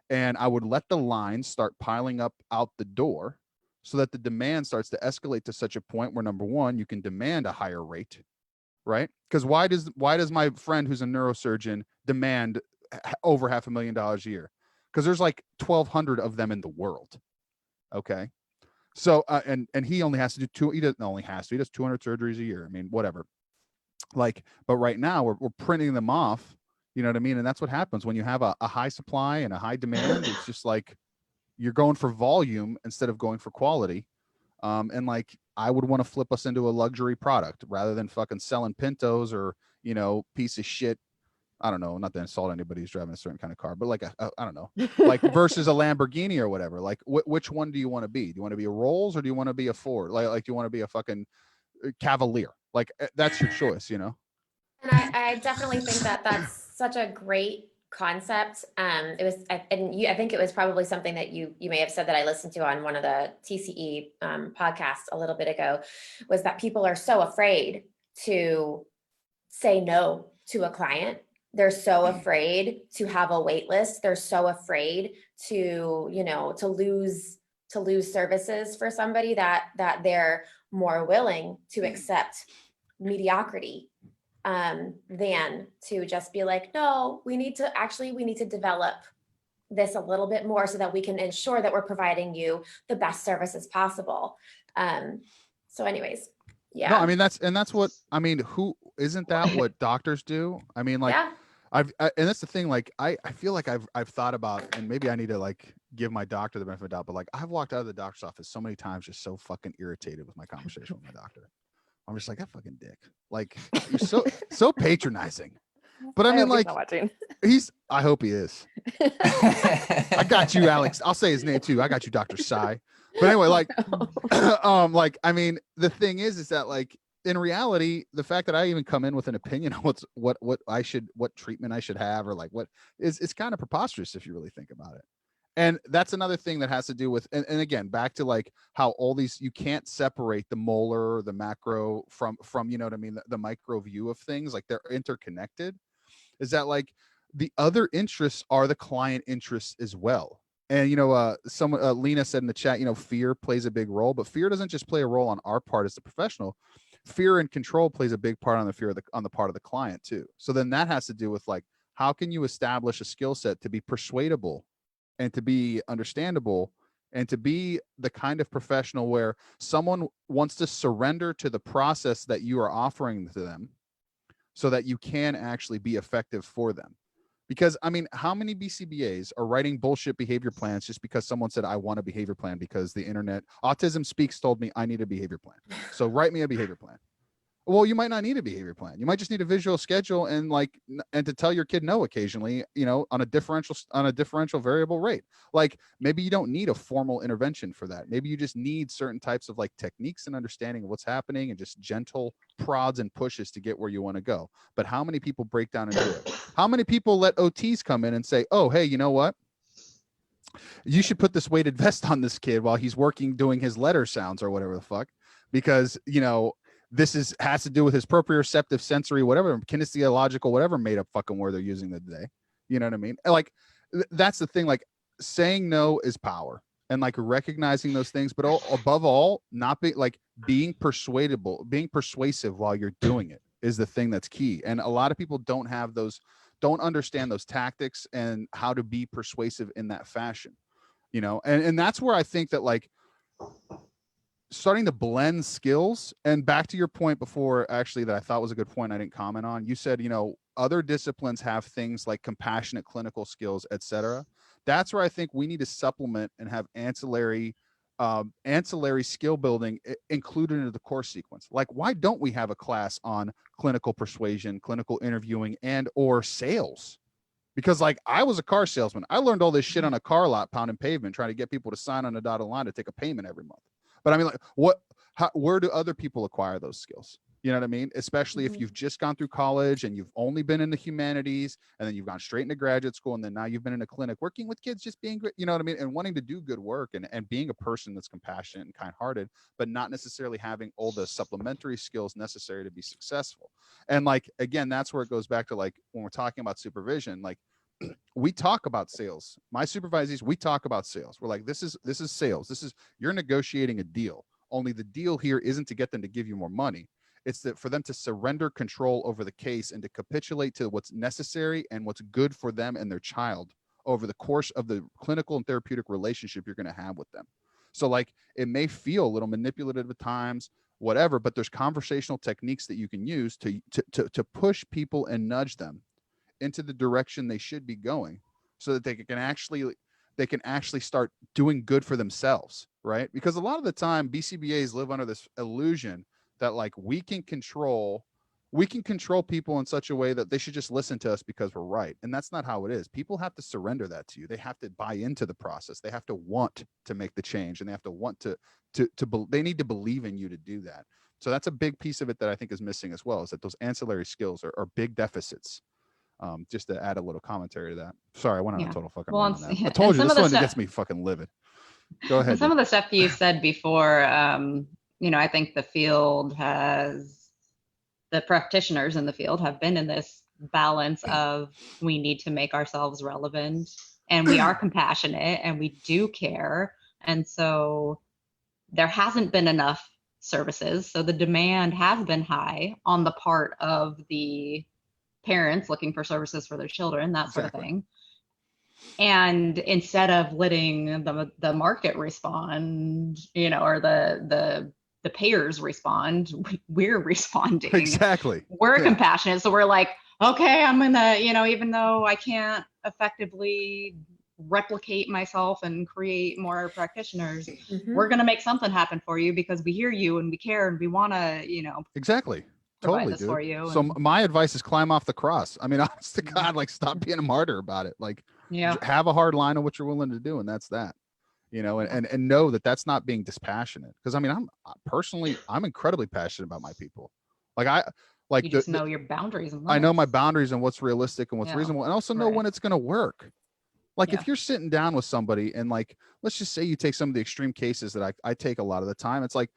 And I would let the lines start piling up out the door so that the demand starts to escalate to such a point where, number one, you can demand a higher rate, right? Because why does my friend who's a neurosurgeon demand over $500,000 a year? Because there's like 1,200 of them in the world. Okay. So, and he only has to do he doesn't only has to, he does 200 surgeries a year. I mean, whatever. Like, but right now we're printing them off, you know what I mean? And that's what happens when you have a high supply and a high demand. It's just like, you're going for volume instead of going for quality. And like, I would want to flip us into a luxury product rather than fucking selling Pintos or, you know, piece of shit. I don't know, not to insult anybody who's driving a certain kind of car, but like, I don't know, like versus a Lamborghini or whatever. Like, which one do you want to be? Do you want to be a Rolls or do you want to be a Ford? Like do you want to be a fucking Cavalier? Like, that's your choice, you know? And I definitely think that that's such a great concept. It was, I think it was probably something that you may have said that I listened to on one of the TCE podcasts a little bit ago, was that people are so afraid to say no to a client. They're so afraid to have a wait list. They're so afraid to, you know, to lose services for somebody that they're more willing to accept mediocrity than to just be like, no, we need to develop this a little bit more so that we can ensure that we're providing you the best services possible. So anyways, yeah. No, I mean, that's what, I mean, who isn't that what doctors do? I mean, like, Yeah. and that's the thing, like, I feel like I've thought about, and maybe I need to like give my doctor the benefit of the doubt, but like, I've walked out of the doctor's office so many times just so fucking irritated with my conversation with my doctor. I'm just like, that fucking dick. Like, you're so patronizing. But I mean, hope he's like, not watching. I hope he is. I got you, Alex. I'll say his name too. I got you, Dr. Sai. But anyway, like, like, I mean, the thing is that like, in reality, the fact that I even come in with an opinion on what treatment I should have, or like it's kind of preposterous if you really think about it. And that's another thing that has to do with, and again, back to like how all these, you can't separate the molar, the macro from, you know what I mean? The micro view of things, like they're interconnected. Is that like the other interests are the client interests as well. And, you know, Lena said in the chat, you know, fear plays a big role, but fear doesn't just play a role on our part as the professional. Fear and control plays a big part on the part of the client too. So then that has to do with like, how can you establish a skill set to be persuadable and to be understandable and to be the kind of professional where someone wants to surrender to the process that you are offering to them so that you can actually be effective for them. Because I mean, how many BCBAs are writing bullshit behavior plans just because someone said, I want a behavior plan because the internet, Autism Speaks told me I need a behavior plan. So write me a behavior plan. Well, you might not need a behavior plan. You might just need a visual schedule and to tell your kid no occasionally, you know, on a differential variable rate. Like maybe you don't need a formal intervention for that. Maybe you just need certain types of like techniques and understanding of what's happening and just gentle prods and pushes to get where you want to go. But how many people break down and do it? How many people let OTs come in and say, oh, hey, you know what? You should put this weighted vest on this kid while he's doing his letter sounds or whatever the fuck, because, you know, this has to do with his proprioceptive sensory, whatever, kinesiological, whatever made up fucking word they're using today. You know what I mean? Like, that's the thing, like saying no is power and like recognizing those things, but above all, not being persuasive while you're doing it is the thing that's key. And a lot of people don't understand those tactics and how to be persuasive in that fashion, you know? And that's where I think that like, starting to blend skills. And back to your point before, actually, that I thought was a good point I didn't comment on. You said, you know, other disciplines have things like compassionate clinical skills, etc. That's where I think we need to supplement and have ancillary skill building included into the course sequence. Like, why don't we have a class on clinical persuasion, clinical interviewing, and or sales? Because like I was a car salesman. I learned all this shit on a car lot, pounding pavement, trying to get people to sign on a dotted line to take a payment every month. But I mean, like, where do other people acquire those skills? You know what I mean? Especially if you've just gone through college and you've only been in the humanities, and then you've gone straight into graduate school, and then now you've been in a clinic working with kids, just being great, you know what I mean? And wanting to do good work, and being a person that's compassionate and kind-hearted, but not necessarily having all the supplementary skills necessary to be successful. And like, again, that's where it goes back to, like, when we're talking about supervision, like, we talk about sales. My supervisees, we talk about sales. We're like, this is sales. You're negotiating a deal. Only the deal here isn't to get them to give you more money. It's that for them to surrender control over the case and to capitulate to what's necessary and what's good for them and their child over the course of the clinical and therapeutic relationship you're going to have with them. So like, it may feel a little manipulative at times, whatever, but there's conversational techniques that you can use to push people and nudge them into the direction they should be going, so that they can actually start doing good for themselves, right? Because a lot of the time BCBAs live under this illusion that like we can control people in such a way that they should just listen to us because we're right. And that's not how it is. People have to surrender that to you. They have to buy into the process. They have to want to make the change, and they have to want they need to believe in you to do that. So that's a big piece of it that I think is missing as well, is that those ancillary skills are big deficits. Just to add a little commentary to that. Sorry, I went on a total fucking rant on that. I told you, this one gets me fucking livid. Go ahead. And some of the stuff you said before, I think the practitioners in the field have been in this balance of, we need to make ourselves relevant, and we are compassionate, and we do care. And so there hasn't been enough services. So the demand has been high on the part of the parents looking for services for their children, that sort of thing. And instead of letting the market respond, or the payers respond, we're responding. Exactly. We're compassionate. So we're like, okay, I'm gonna, even though I can't effectively replicate myself and create more practitioners, we're gonna make something happen for you because we hear you and we care and we wanna, Exactly. Totally, dude. For you. So my advice is climb off the cross. I mean, honest to God, like, stop being a martyr about it. Like, have a hard line of what you're willing to do, and that's that. And know that that's not being dispassionate. Because I mean, I'm incredibly passionate about my people. Like you just know your boundaries. And I know my boundaries and what's realistic and what's reasonable, and also know when it's going to work. Like if you're sitting down with somebody and, like, let's just say you take some of the extreme cases that I take a lot of the time. It's like,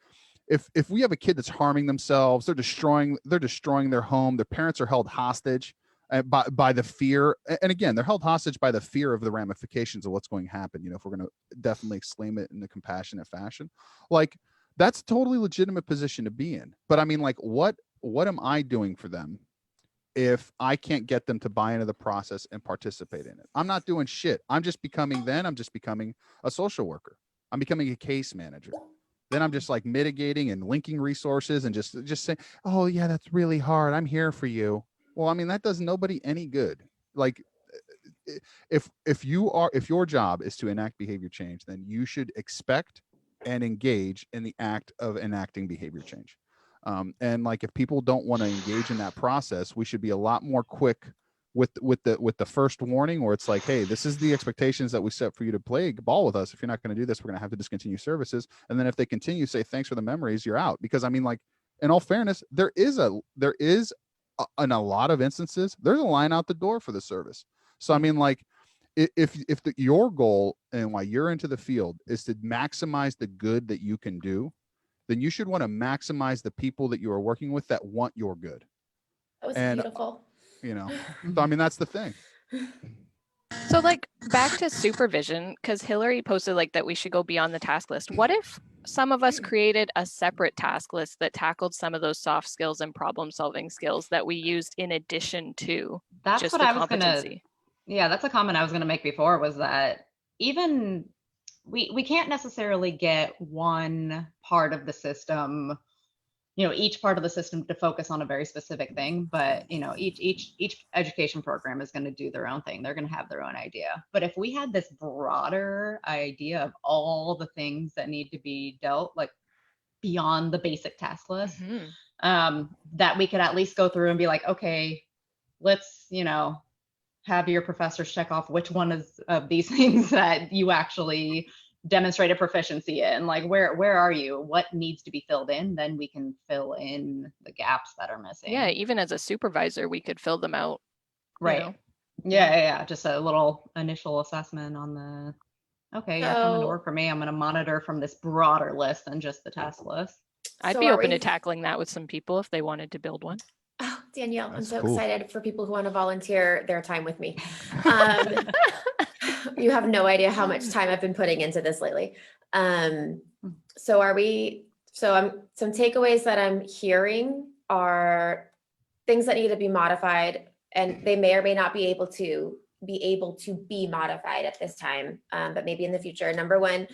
if we have a kid that's harming themselves, they're destroying their home, their parents are held hostage by the fear. And again, they're held hostage by the fear of the ramifications of what's going to happen. If we're going to definitely exclaim it in a compassionate fashion, like, that's a totally legitimate position to be in. But I mean, like, what am I doing for them if I can't get them to buy into the process and participate in it? I'm not doing shit. I'm just becoming a social worker. I'm becoming a case manager. Then I'm just like mitigating and linking resources and just saying, oh yeah, that's really hard, I'm here for you. Well, I mean, that does nobody any good. Like, if your job is to enact behavior change, then you should expect and engage in the act of enacting behavior change. And like, if people don't want to engage in that process, we should be a lot more quick with the first warning, where it's like, hey, this is the expectations that we set for you to play ball with us. If you're not going to do this, we're going to have to discontinue services. And then if they continue, say, thanks for the memories, you're out. Because I mean, like, in all fairness, there is in a lot of instances, there's a line out the door for the service. So I mean, like, if your goal and why you're into the field is to maximize the good that you can do, then you should want to maximize the people that you are working with that want your good. That was beautiful. So I mean, that's the thing. So like, back to supervision, because Hillary posted like that we should go beyond the task list. What if some of us created a separate task list that tackled some of those soft skills and problem solving skills that we used in addition to that's what I was competency? That's a comment I was gonna make before, was that even we can't necessarily get one part of the system, each part of the system to focus on a very specific thing, but each education program is going to do their own thing. They're going to have their own idea. But if we had this broader idea of all the things that need to be dealt, like, beyond the basic task list, that we could at least go through and be like, okay, let's, have your professors check off which one of these things that you actually demonstrated proficiency in. Like, where are you? What needs to be filled in? Then we can fill in the gaps that are missing. Yeah, even as a supervisor, we could fill them out. you Right. know? Yeah. Just a little initial assessment on the, okay, yeah, come into So- work for me. I'm going to monitor from this broader list than just the task list. I'd So be are open to we- tackling that with some people if they wanted to build one. Oh, Danielle, I'm That's so cool. excited for people who want to volunteer their time with me. Um, you have no idea how much time I've been putting into this lately. So some takeaways that I'm hearing are things that need to be modified, and they may or may not be able to be modified at this time, but maybe in the future. Number one,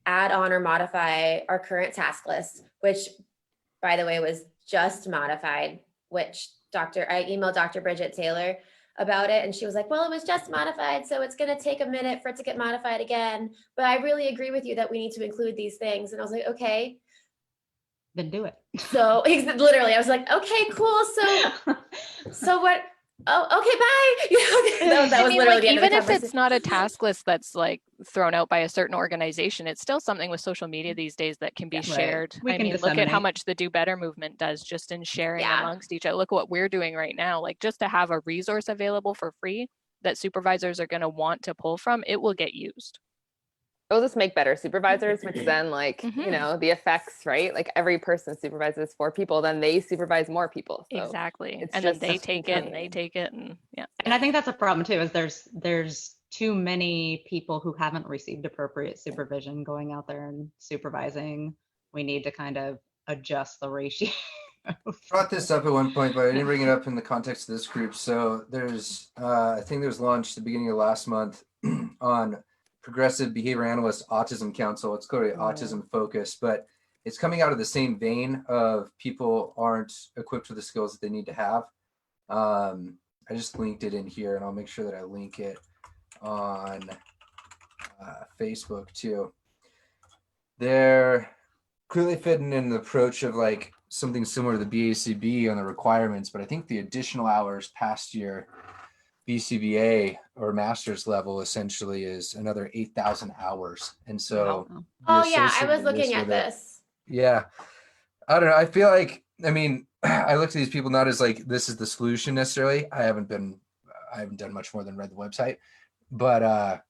add on or modify our current task list, which, by the way, was just modified, which I emailed Dr. Bridget Taylor about it, and she was like, well, it was just modified, so it's going to take a minute for it to get modified again. But I really agree with you that we need to include these things. And I was like, okay. Then do it. So literally, I was like, okay, cool. So what? Oh, okay, bye. You know, that I was mean, literally like, the end of the even if conversation. it's not a task list that's like thrown out by a certain organization, it's still something with social media these days that can be Right. shared. We I can mean, look at how disseminate. much the Do Better movement does just in sharing Yeah. amongst each other. Look at what we're doing right now. Like, just to have a resource available for free that supervisors are going to want to pull from, it will get used. It'll just make better supervisors, which then Mhm. the effects, right? Like every person supervises 4 people, then they supervise more people. So Exactly. it's And then just they take it and they continuing. take it, and yeah. And I think that's a problem too, is there's too many people who haven't received appropriate supervision going out there and supervising. We need to kind of adjust the ratio. Brought this up at one point, but I didn't bring it up in the context of this group. So there's, I think there's launched the beginning of last month on Progressive Behavior Analyst Autism Council. It's called Autism Focus, but it's coming out of the same vein of people aren't equipped with the skills that they need to have. I just linked it in here, and I'll make sure that I link it on Facebook too. They're clearly fitting in the approach of like something similar to the BACB on the requirements, but I think the additional hours past your BCBA or master's level essentially is another 8,000 hours. And so, Wow. the Oh yeah, I was associated looking risk at with it- this. Yeah. I don't know. I feel like, I mean, I look at these people not as like, this is the solution necessarily. I haven't done much more than read the website, but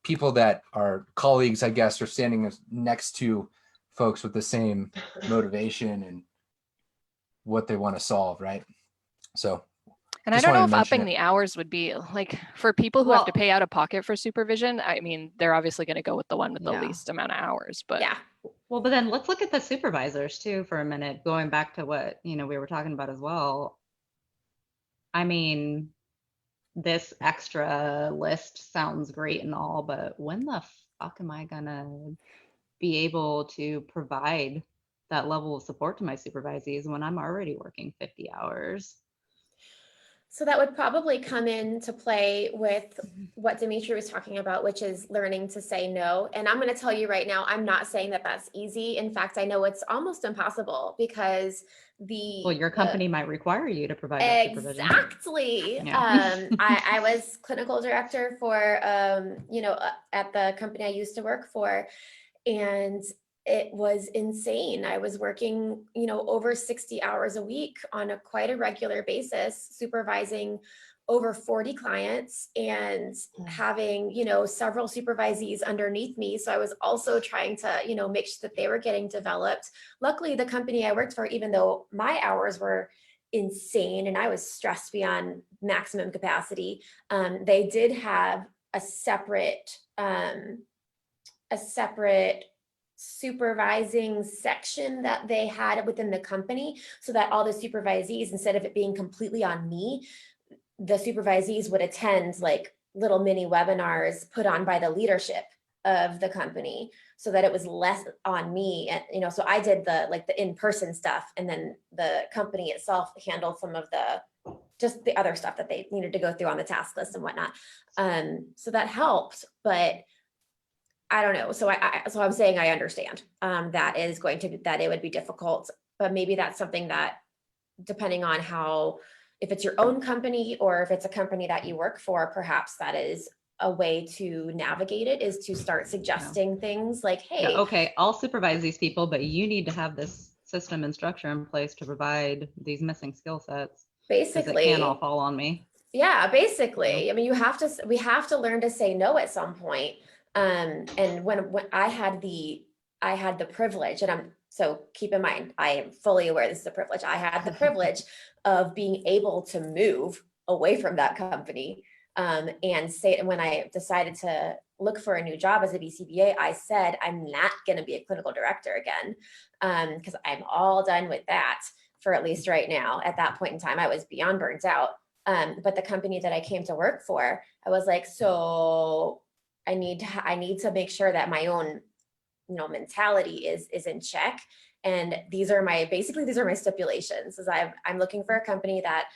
people that are colleagues, I guess, are standing next to folks with the same motivation and what they want to solve. Right. So, And I Just don't know wanted if to mention upping it. the hours would be like for people who have to Well- pay out of pocket for supervision. I mean, they're obviously going to go with the one with the Yeah. least amount of hours, but Yeah. Well, but then let's look at the supervisors too for a minute, going back to what, we were talking about as well. I mean, this extra list sounds great and all, but when the fuck am I gonna be able to provide that level of support to my supervisees when I'm already working 50 hours? So that would probably come into play with what Dimitri was talking about, which is learning to say no. And I'm going to tell you right now, I'm not saying that that's easy. In fact, I know it's almost impossible because Well, your company might require you to provide that supervision. Exactly. Yeah. I was clinical director for, at the company I used to work for, and it was insane. I was working, over 60 hours a week on quite a regular basis, supervising over 40 clients and having, several supervisees underneath me. So I was also trying to, make sure that they were getting developed. Luckily, the company I worked for, even though my hours were insane and I was stressed beyond maximum capacity, they did have a separate supervising section that they had within the company, so that all the supervisees, instead of it being completely on me, the supervisees would attend like little mini webinars put on by the leadership of the company, so that it was less on me. And so I did the in-person stuff, and then the company itself handled some of the other stuff that they needed to go through on the task list and whatnot. So that helped, but I don't know. So so I'm saying I understand that it would be difficult, but maybe that's something that, depending on if it's your own company or if it's a company that you work for, perhaps that is a way to navigate it is to start suggesting things like, hey, Yeah, okay, I'll supervise these people, but you need to have this system and structure in place to provide these missing skill sets. Because it basically, can't all fall on me. yeah, basically. I mean, we have to learn to say no at some point. And when I had the privilege, and so keep in mind, I am fully aware this is a privilege. I had the privilege of being able to move away from that company. And say, when I decided to look for a new job as a BCBA, I said, I'm not going to be a clinical director again, because I'm all done with that for at least right now. At that point in time, I was beyond burnt out. But the company that I came to work for, I was like, so I need to make sure that my own, mentality is in check. And these are my stipulations. Is I'm looking for a company that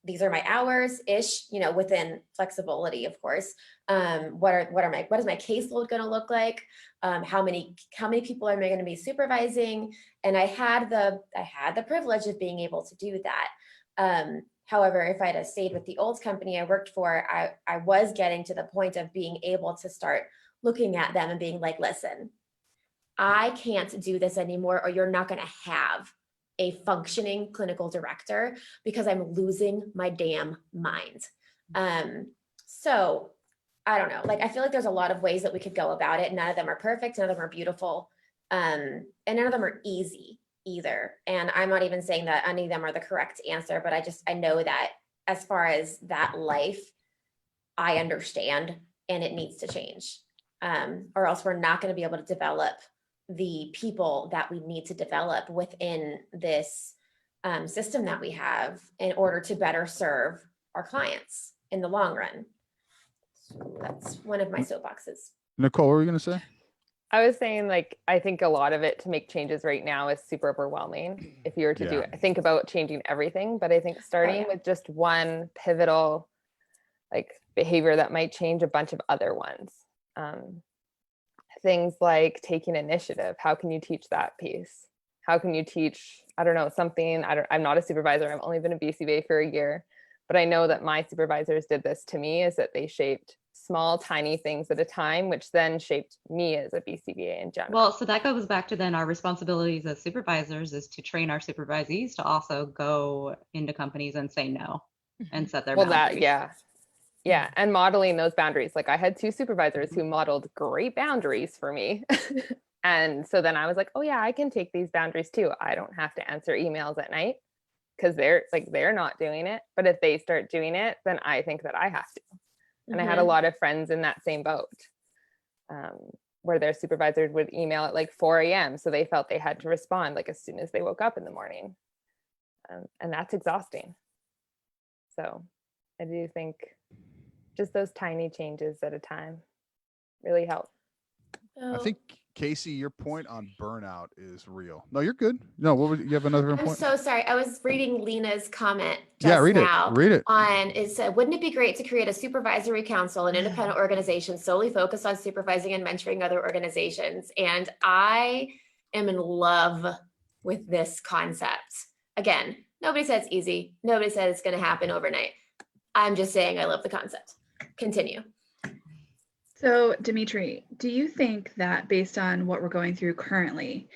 these are my hours ish, within flexibility, of course. What is my caseload going to look like? How many people am I going to be supervising? And I had the privilege of being able to do that. However, if I'd have stayed with the old company I worked for, I was getting to the point of being able to start looking at them and being like, listen, I can't do this anymore, or you're not going to have a functioning clinical director because I'm losing my damn mind. So I don't know, I feel like there's a lot of ways that we could go about it. None of them are perfect. None of them are beautiful. And none of them are easy either. And I'm not even saying that any of them are the correct answer, but I know that as far as that life, I understand, and it needs to change. Or else we're not going to be able to develop the people that we need to develop within this system that we have in order to better serve our clients in the long run. So that's one of my soapboxes. Nicole, what were you going to say? I was saying, I think a lot of it to make changes right now is super overwhelming. If you were to do it, think about changing everything, but I think starting with just one pivotal behavior that might change a bunch of other ones. Things like taking initiative. How can you teach that piece? How can you teach, I don't know, something, I'm not a supervisor. I've only been a BCBA for a year, but I know that my supervisors did this to me, is that they shaped small, tiny things at a time, which then shaped me as a BCBA in general. Well, so that goes back to then our responsibilities as supervisors is to train our supervisees to also go into companies and say no and set their boundaries. Yeah. And modeling those boundaries. I had two supervisors who modeled great boundaries for me. And so then I was like, oh yeah, I can take these boundaries too. I don't have to answer emails at night because they're not doing it. But if they start doing it, then I think that I have to. And I had a lot of friends in that same boat, where their supervisors would email at 4 a.m. So they felt they had to respond as soon as they woke up in the morning. And that's exhausting. So I do think just those tiny changes at a time really help. I think, Casey, your point on burnout is real. No, you're good. No, you have another point? I'm so sorry. I was reading Lena's comment read now. Read it. It said, wouldn't it be great to create a supervisory council, an independent organization solely focused on supervising and mentoring other organizations? And I am in love with this concept. Again, nobody said it's easy. Nobody said it's going to happen overnight. I'm just saying I love the concept. Continue. So, Dimitri, do you think that based on what we're going through currently,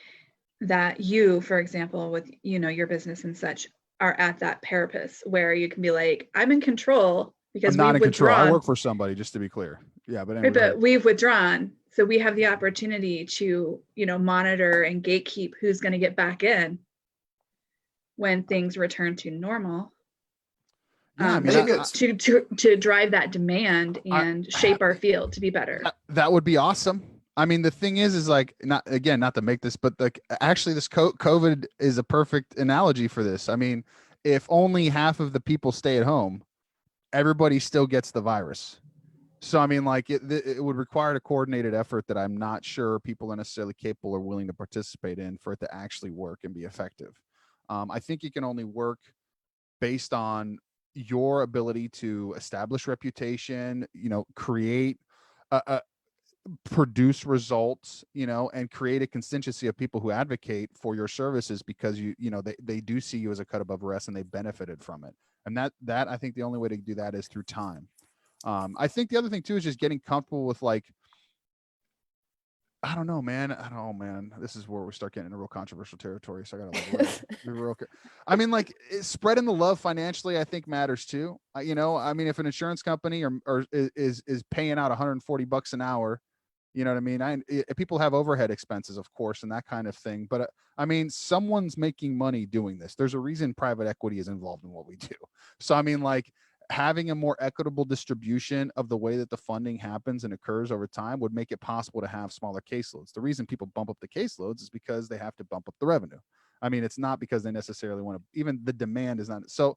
that you, for example, with your business and such, are at that precipice where you can be like, I'm in control because I'm not we've in control. withdrawn. I work for somebody, just to be clear. Yeah, but anyway, Right, but we've withdrawn, so we have the opportunity to, monitor and gatekeep who's going to get back in when things return to normal. Yeah, I mean, to drive that demand and shape our field to be better. That would be awesome. I mean, the thing is not to make this, but actually this COVID is a perfect analogy for this. I mean, if only half of the people stay at home, everybody still gets the virus. So, I mean, it would require a coordinated effort that I'm not sure people are necessarily capable or willing to participate in for it to actually work and be effective. I think it can only work based on your ability to establish reputation, create, produce results, and create a constituency of people who advocate for your services because they do see you as a cut above the rest and they benefited from it. And that I think the only way to do that is through time. I think the other thing too is just getting comfortable with like, I don't know, man. I don't know, man. This is where we start getting into real controversial territory. So I gotta be real. I mean, like spreading the love financially, I think matters too. You know, I mean, if an insurance company or is paying out $140 an hour, you know what I mean? People have overhead expenses, of course, and that kind of thing. But I mean, someone's making money doing this. There's a reason private equity is involved in what we do. So I mean, like, having a more equitable distribution of the way that the funding happens and occurs over time would make it possible to have smaller caseloads. The reason people bump up the caseloads is because they have to bump up the revenue. I mean, it's not because they necessarily want to, even the demand is not. So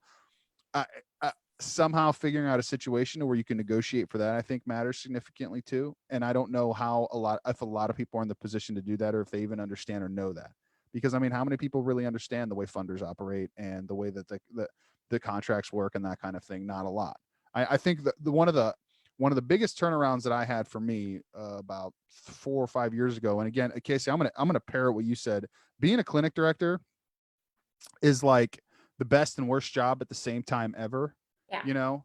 somehow figuring out a situation where you can negotiate for that, I think matters significantly too. And I don't know how if a lot of people are in the position to do that, or if they even understand or know that, because I mean, how many people really understand the way funders operate and the way that the contracts work and that kind of thing? Not a lot. I think that one of the biggest turnarounds that I had for me about 4 or 5 years ago. And again, Casey, I'm gonna parrot what you said. Being a clinic director is like the best and worst job at the same time ever. Yeah. You know,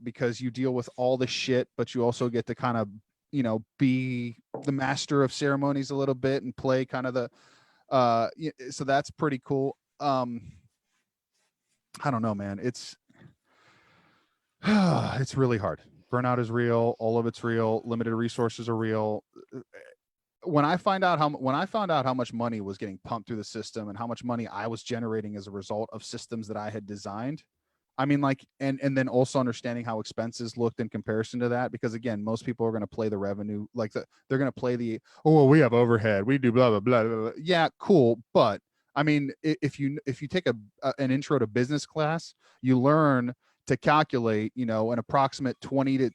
because you deal with all the shit, but you also get to kind of, you know, be the master of ceremonies a little bit and play kind of the so that's pretty cool. I don't know, man. It's really hard. Burnout is real. All of it's real. Limited resources are real. When I found out how much money was getting pumped through the system and how much money I was generating as a result of systems that I had designed, I mean, like, and then also understanding how expenses looked in comparison to that, because again, most people are going to play the revenue, like they're going to play the, oh, well, we have overhead, we do blah, blah, blah, blah, blah. Yeah, cool. But I mean, if you take an intro to business class, you learn to calculate, you know, an approximate 20 to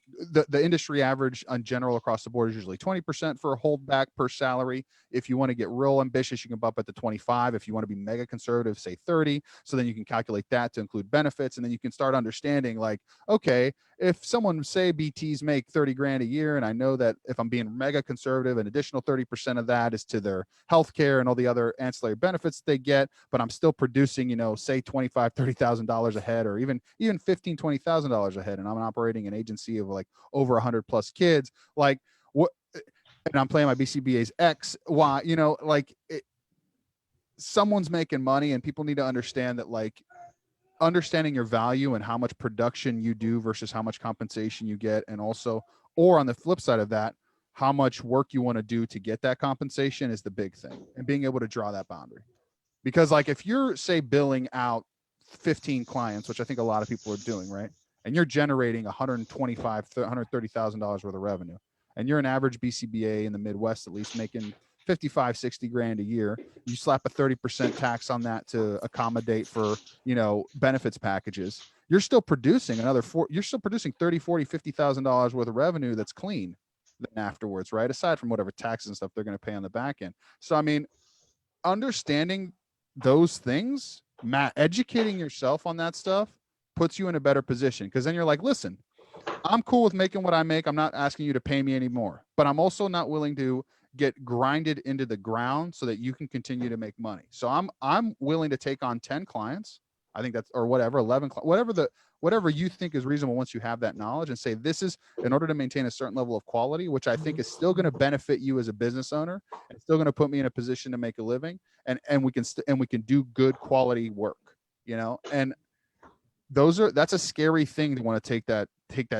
the industry average on general across the board is usually 20% for a holdback per salary. If you want to get real ambitious, you can bump it to 25. If you want to be mega conservative, say 30. So then you can calculate that to include benefits. And then you can start understanding, like, okay, if someone, say BTs make 30 grand a year, and I know that if I'm being mega conservative, an additional 30% of that is to their healthcare and all the other ancillary benefits that they get, but I'm still producing, you know, say $25,000, $30,000 a head, or even $15,000, $20,000 a head, and I'm operating an agency of like over 100 plus kids, like what, and I'm playing my BCBA's X, Y, you know, like someone's making money, and people need to understand that, like, understanding your value and how much production you do versus how much compensation you get. And also, or on the flip side of that, how much work you want to do to get that compensation is the big thing, and being able to draw that boundary. Because like, if you're, say, billing out 15 clients, which I think a lot of people are doing, right? And you're generating $130,000 worth of revenue, and you're an average BCBA in the Midwest, at least making 55, 60 grand a year, you slap a 30% tax on that to accommodate for, you know, benefits packages. You're still producing you're still producing 30, 40, $50,000 worth of revenue that's clean then afterwards, right? Aside from whatever taxes and stuff they're going to pay on the back end. So, I mean, understanding those things, educating yourself on that stuff puts you in a better position, because then you're like, listen, I'm cool with making what I make. I'm not asking you to pay me anymore, but I'm also not willing to get grinded into the ground so that you can continue to make money. So I'm willing to take on 10 clients. I think that's, or whatever, 11, whatever you think is reasonable once you have that knowledge, and say, this is in order to maintain a certain level of quality, which I think is still going to benefit you as a business owner, and still going to put me in a position to make a living, and we can do good quality work, you know. And that's a scary thing to want to take that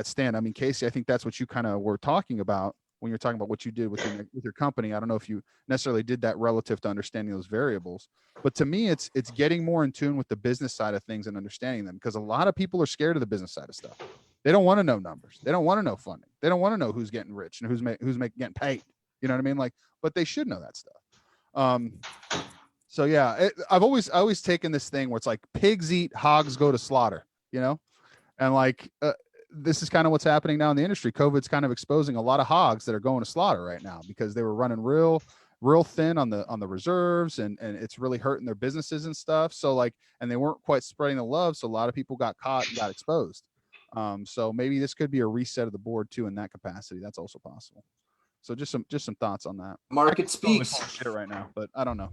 stand. I mean, Casey, I think that's what you kind of were talking about when you're talking about what you did with your company. I don't know if you necessarily did that relative to understanding those variables, but to me, it's getting more in tune with the business side of things and understanding them, because a lot of people are scared of the business side of stuff. They don't want to know numbers. They don't want to know funding. They don't want to know who's getting rich and who's getting paid. You know what I mean? Like, but they should know that stuff. So yeah, I always taken this thing where it's like, pigs eat, hogs go to slaughter, you know? And like, this is kind of what's happening now in the industry. COVID's kind of exposing a lot of hogs that are going to slaughter right now, because they were running real thin on the reserves, and it's really hurting their businesses and stuff. So like, and they weren't quite spreading the love. So a lot of people got caught and got exposed. So maybe this could be a reset of the board too, in that capacity. That's also possible. So just some thoughts on that. Market speaks shit right now, but I don't know.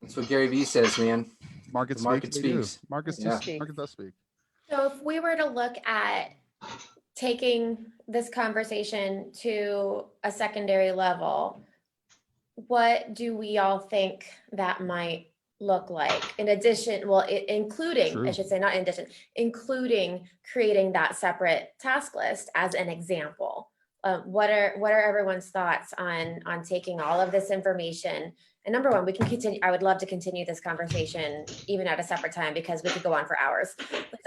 That's what Gary Vee says, man. Market The market speaks. speaks. Market Yeah. does speak. So if we were to look at taking this conversation to a secondary level, what do we all think that might look like? In addition, well, including, I True. should say, not in addition, including creating that separate task list as an example. What are everyone's thoughts on taking all of this information? And number one, we can continue. I would love to continue this conversation even at a separate time because we could go on for hours.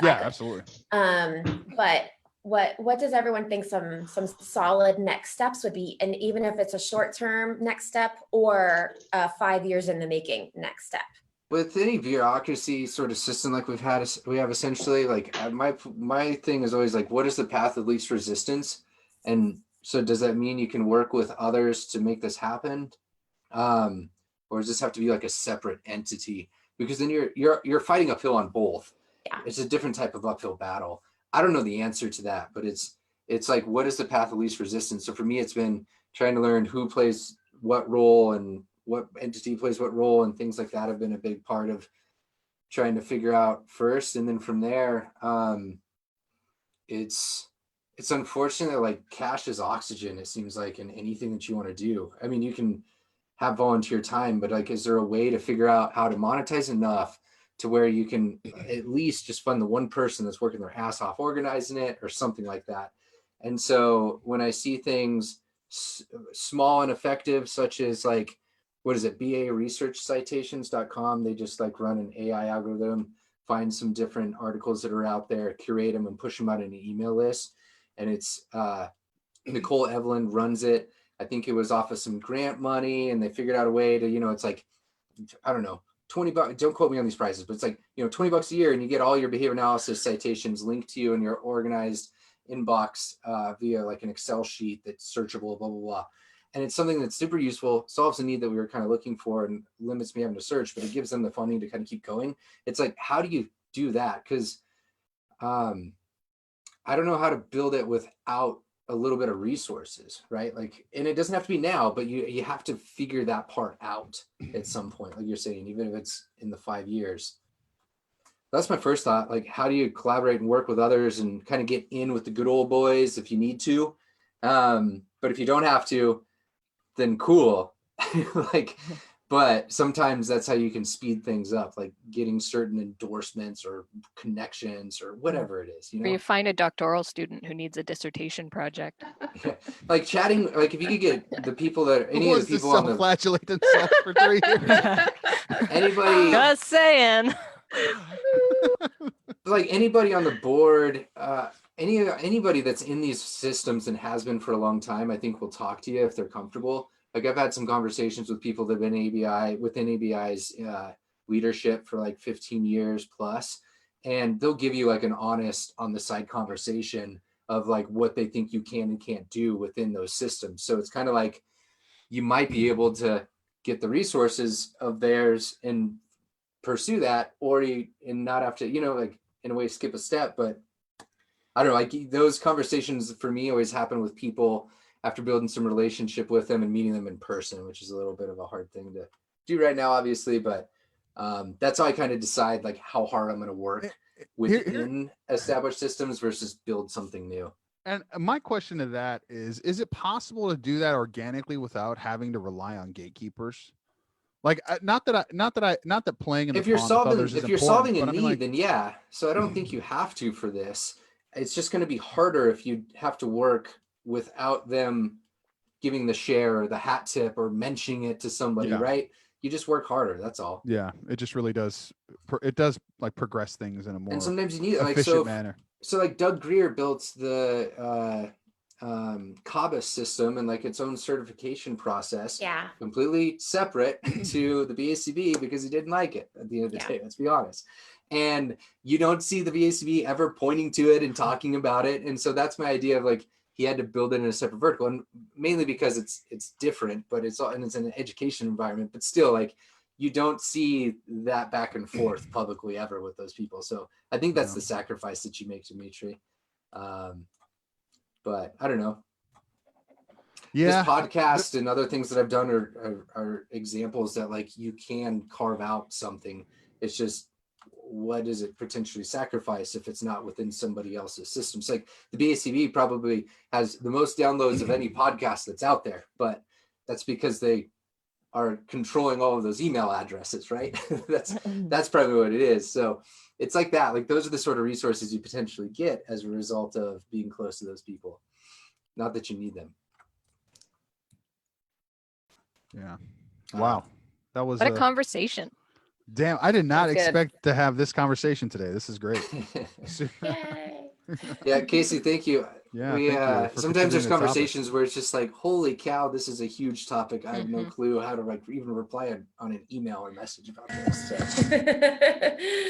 Yeah, absolutely. But what does everyone think some solid next steps would be? And even if it's a short term next step or 5 years in the making next step. With any bureaucracy sort of system like we have essentially like my thing is always like, what is the path of least resistance? And so does that mean you can work with others to make this happen? Or does this have to be like a separate entity? Because then you're fighting uphill on both. Yeah. It's a different type of uphill battle. I don't know the answer to that, but it's like, what is the path of least resistance? So for me, it's been trying to learn who plays what role and what entity plays what role, and things like that have been a big part of trying to figure out first. And then from there, it's unfortunate that like cash is oxygen, it seems like, in anything that you want to do. I mean, you can have volunteer time, but like, is there a way to figure out how to monetize enough to where you can at least just fund the one person that's working their ass off organizing it or something like that? And so when I see things small and effective, such as like, what is it, BAResearchCitations.com, they just like run an AI algorithm, find some different articles that are out there, curate them and push them out in an email list. And it's Nicole Evelyn runs it. I think it was off of some grant money, and they figured out a way to, it's like, I don't know, $20, don't quote me on these prices, but it's like, $20 a year, and you get all your behavior analysis citations linked to you in your organized inbox via like an Excel sheet that's searchable, blah, blah, blah. And it's something that's super useful, solves a need that we were kind of looking for and limits me having to search, but it gives them the funding to kind of keep going. It's like, how do you do that? Because I don't know how to build it without a little bit of resources, right? Like, and it doesn't have to be now, but you have to figure that part out at some point, like you're saying, even if it's in the 5 years. That's my first thought. Like, how do you collaborate and work with others and kind of get in with the good old boys if you need to? But if you don't have to, then cool. But sometimes that's how you can speed things up, like getting certain endorsements or connections or whatever it is, Or you find a doctoral student who needs a dissertation project. Like chatting, like if you could get the people that any of the people on the self-flagellate themselves for 3 years. anybody, Just saying. like anybody on the board, anybody that's in these systems and has been for a long time, I think will talk to you if they're comfortable. Like I've had some conversations with people that have been within ABI's leadership for like 15 years plus, and they'll give you like an honest on the side conversation of like what they think you can and can't do within those systems. So it's kind of like you might be able to get the resources of theirs and pursue that, or and not have to, like in a way skip a step. But I don't know, like those conversations for me always happen with people after building some relationship with them and meeting them in person, which is a little bit of a hard thing to do right now, obviously. But that's how I kind of decide like how hard I'm going to work within established systems versus build something new. And my question to that is it possible to do that organically without having to rely on gatekeepers? Like, not that playing in the If you're pond with solving, others is if you're important, solving a but I mean, need, like, then yeah. So I don't think you have to for this. It's just going to be harder if you have to work without them giving the share or the hat tip or mentioning it to somebody, Yeah. right? You just work harder. That's all. yeah, it just really does. It does like progress things in a more And sometimes you need it. Like efficient so. manner. So like Doug Greer built the CABA system and like its own certification process. Yeah. Completely separate to the BACB because he didn't like it at the end of the day. Let's be honest. And you don't see the BACB ever pointing to it and talking about it. And so that's my idea of like, he had to build it in a separate vertical, and mainly because it's different, but it's an education environment, but still like you don't see that back and forth publicly ever with those people. So I think that's the sacrifice that you make, Dimitri. But I don't know. Yeah. This podcast and other things that I've done are examples that like you can carve out something. It's just what does it potentially sacrifice if it's not within somebody else's systems? Like the BACB probably has the most downloads of any podcast that's out there, but that's because they are controlling all of those email addresses, right? That's probably what it is. So it's like that. Like those are the sort of resources you potentially get as a result of being close to those people. Not that you need them. Yeah. Wow. That was What a conversation. damn. I did not That's good. expect to have this conversation today. This is great. Yay. Yeah, Casey, thank you. Yeah. We thank you for sometimes there's contributing to the topic. conversations where it's just like, holy cow, this is a huge topic. I have no Mhm. clue how to like even reply on an email or message about this. So.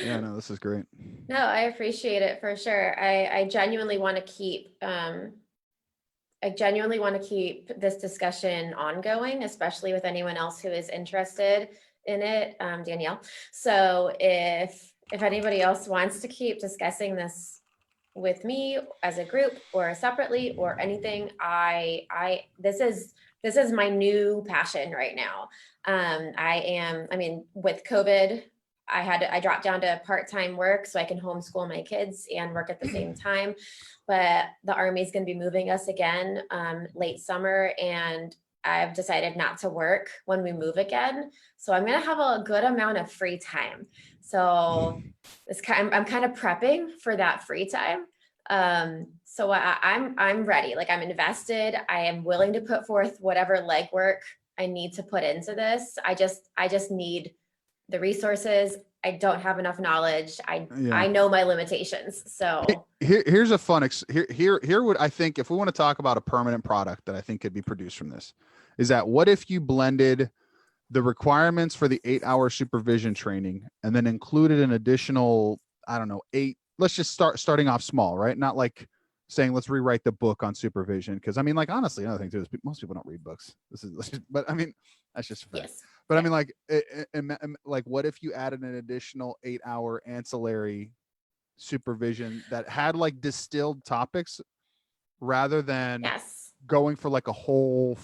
Yeah, no, this is great. No, I appreciate it for sure. I genuinely want to keep this discussion ongoing, especially with anyone else who is interested in it, Danielle. So if anybody else wants to keep discussing this with me as a group or separately or anything, this is my new passion right now. With COVID, I dropped down to part-time work so I can homeschool my kids and work at the same time. But the Army is going to be moving us again late summer, and I've decided not to work when we move again. So I'm going to have a good amount of free time. So I'm kind of prepping for that free time. So I'm ready. Like I'm invested. I am willing to put forth whatever legwork I need to put into this. I just need the resources. I don't have enough knowledge. I know my limitations. So Here's a fun here would I think if we want to talk about a permanent product that I think could be produced from this is that what if you blended the requirements for the 8-hour supervision training and then included an additional, I don't know, 8, let's just starting off small, right? Not like saying, let's rewrite the book on supervision. Cause I mean, like, honestly, another thing too is most people don't read books. But I mean, that's just a fact. yes. But I mean, like what if you added an additional 8-hour ancillary supervision that had like distilled topics rather than Yes. going for like a whole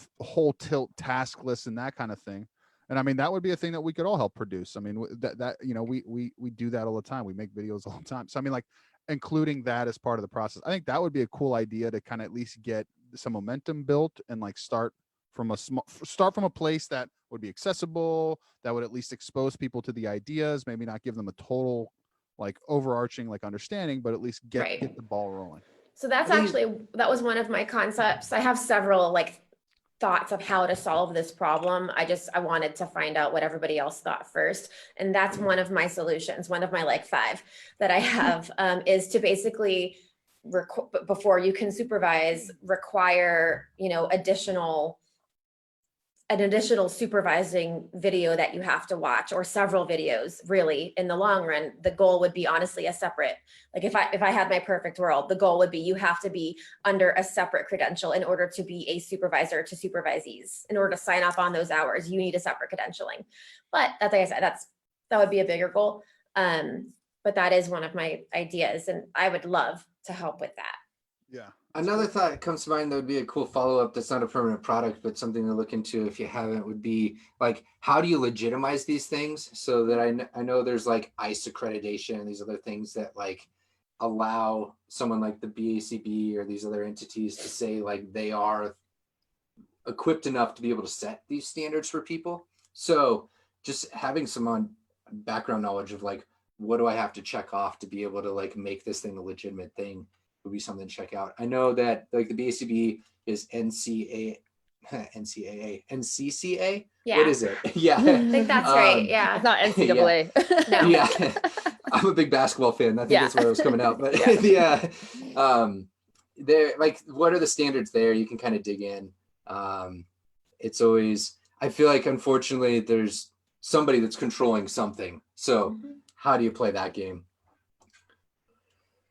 tilt task list and that kind of thing. And I mean, that would be a thing that we could all help produce. I mean, that you know, we do that all the time. We make videos all the time. So I mean, like including that as part of the process, I think that would be a cool idea to kind of at least get some momentum built and like start from a place that would be accessible, that would at least expose people to the ideas, maybe not give them a total like overarching like understanding, but at least get the ball rolling. So that was one of my concepts. I have several like thoughts of how to solve this problem. I wanted to find out what everybody else thought first. And that's one of my solutions. One of my like 5 that I have is to basically before you can supervise, require, you know, an additional supervising video that you have to watch, or several videos. Really, in the long run, the goal would be honestly a separate, like if I had my perfect world, the goal would be you have to be under a separate credential in order to be a supervisor to supervisees. In order to sign off on those hours, you need a separate credentialing. But that's, like I said, that would be a bigger goal. But that is one of my ideas, and I would love to help with that. Yeah. Another thought that comes to mind that would be a cool follow-up that's not a permanent product, but something to look into if you haven't, would be like, how do you legitimize these things so that I know there's like ICE accreditation and these other things that like allow someone like the BACB or these other entities to say like they are equipped enough to be able to set these standards for people. So just having some background knowledge of like, what do I have to check off to be able to like make this thing a legitimate thing would be something to check out. I know that like the BACB is NCCA. Yeah. What is it? Yeah. I think that's right. Yeah. It's not NCAA. No. Yeah. I'm a big basketball fan. I think that's where it was coming out. But yeah. They're like, what are the standards there? You can kind of dig in. It's always, I feel like unfortunately there's somebody that's controlling something. So how do you play that game?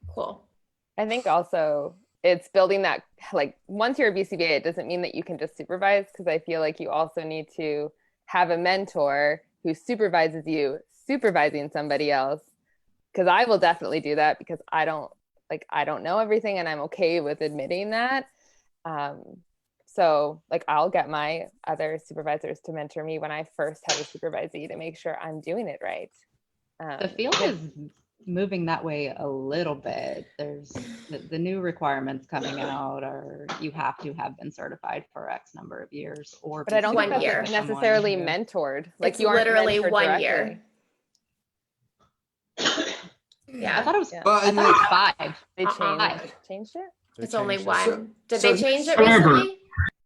Cool. I think also it's building that, like, once you're a BCBA, it doesn't mean that you can just supervise, because I feel like you also need to have a mentor who supervises you, supervising somebody else. Because I will definitely do that, because I don't know everything, and I'm okay with admitting that. So like I'll get my other supervisors to mentor me when I first have a supervisee to make sure I'm doing it right. The field is moving that way a little bit. There's the new requirements coming out are you have to have been certified for X number of years or But I don't One think year. that's necessarily Yeah. mentored. Like It's you aren't literally mentored 1 directly. year. I Yeah, thought it was Yeah. But I and thought it was like, 5. They Uh-uh. changed it? They it's only changed it. one. Did so they change it However- recently?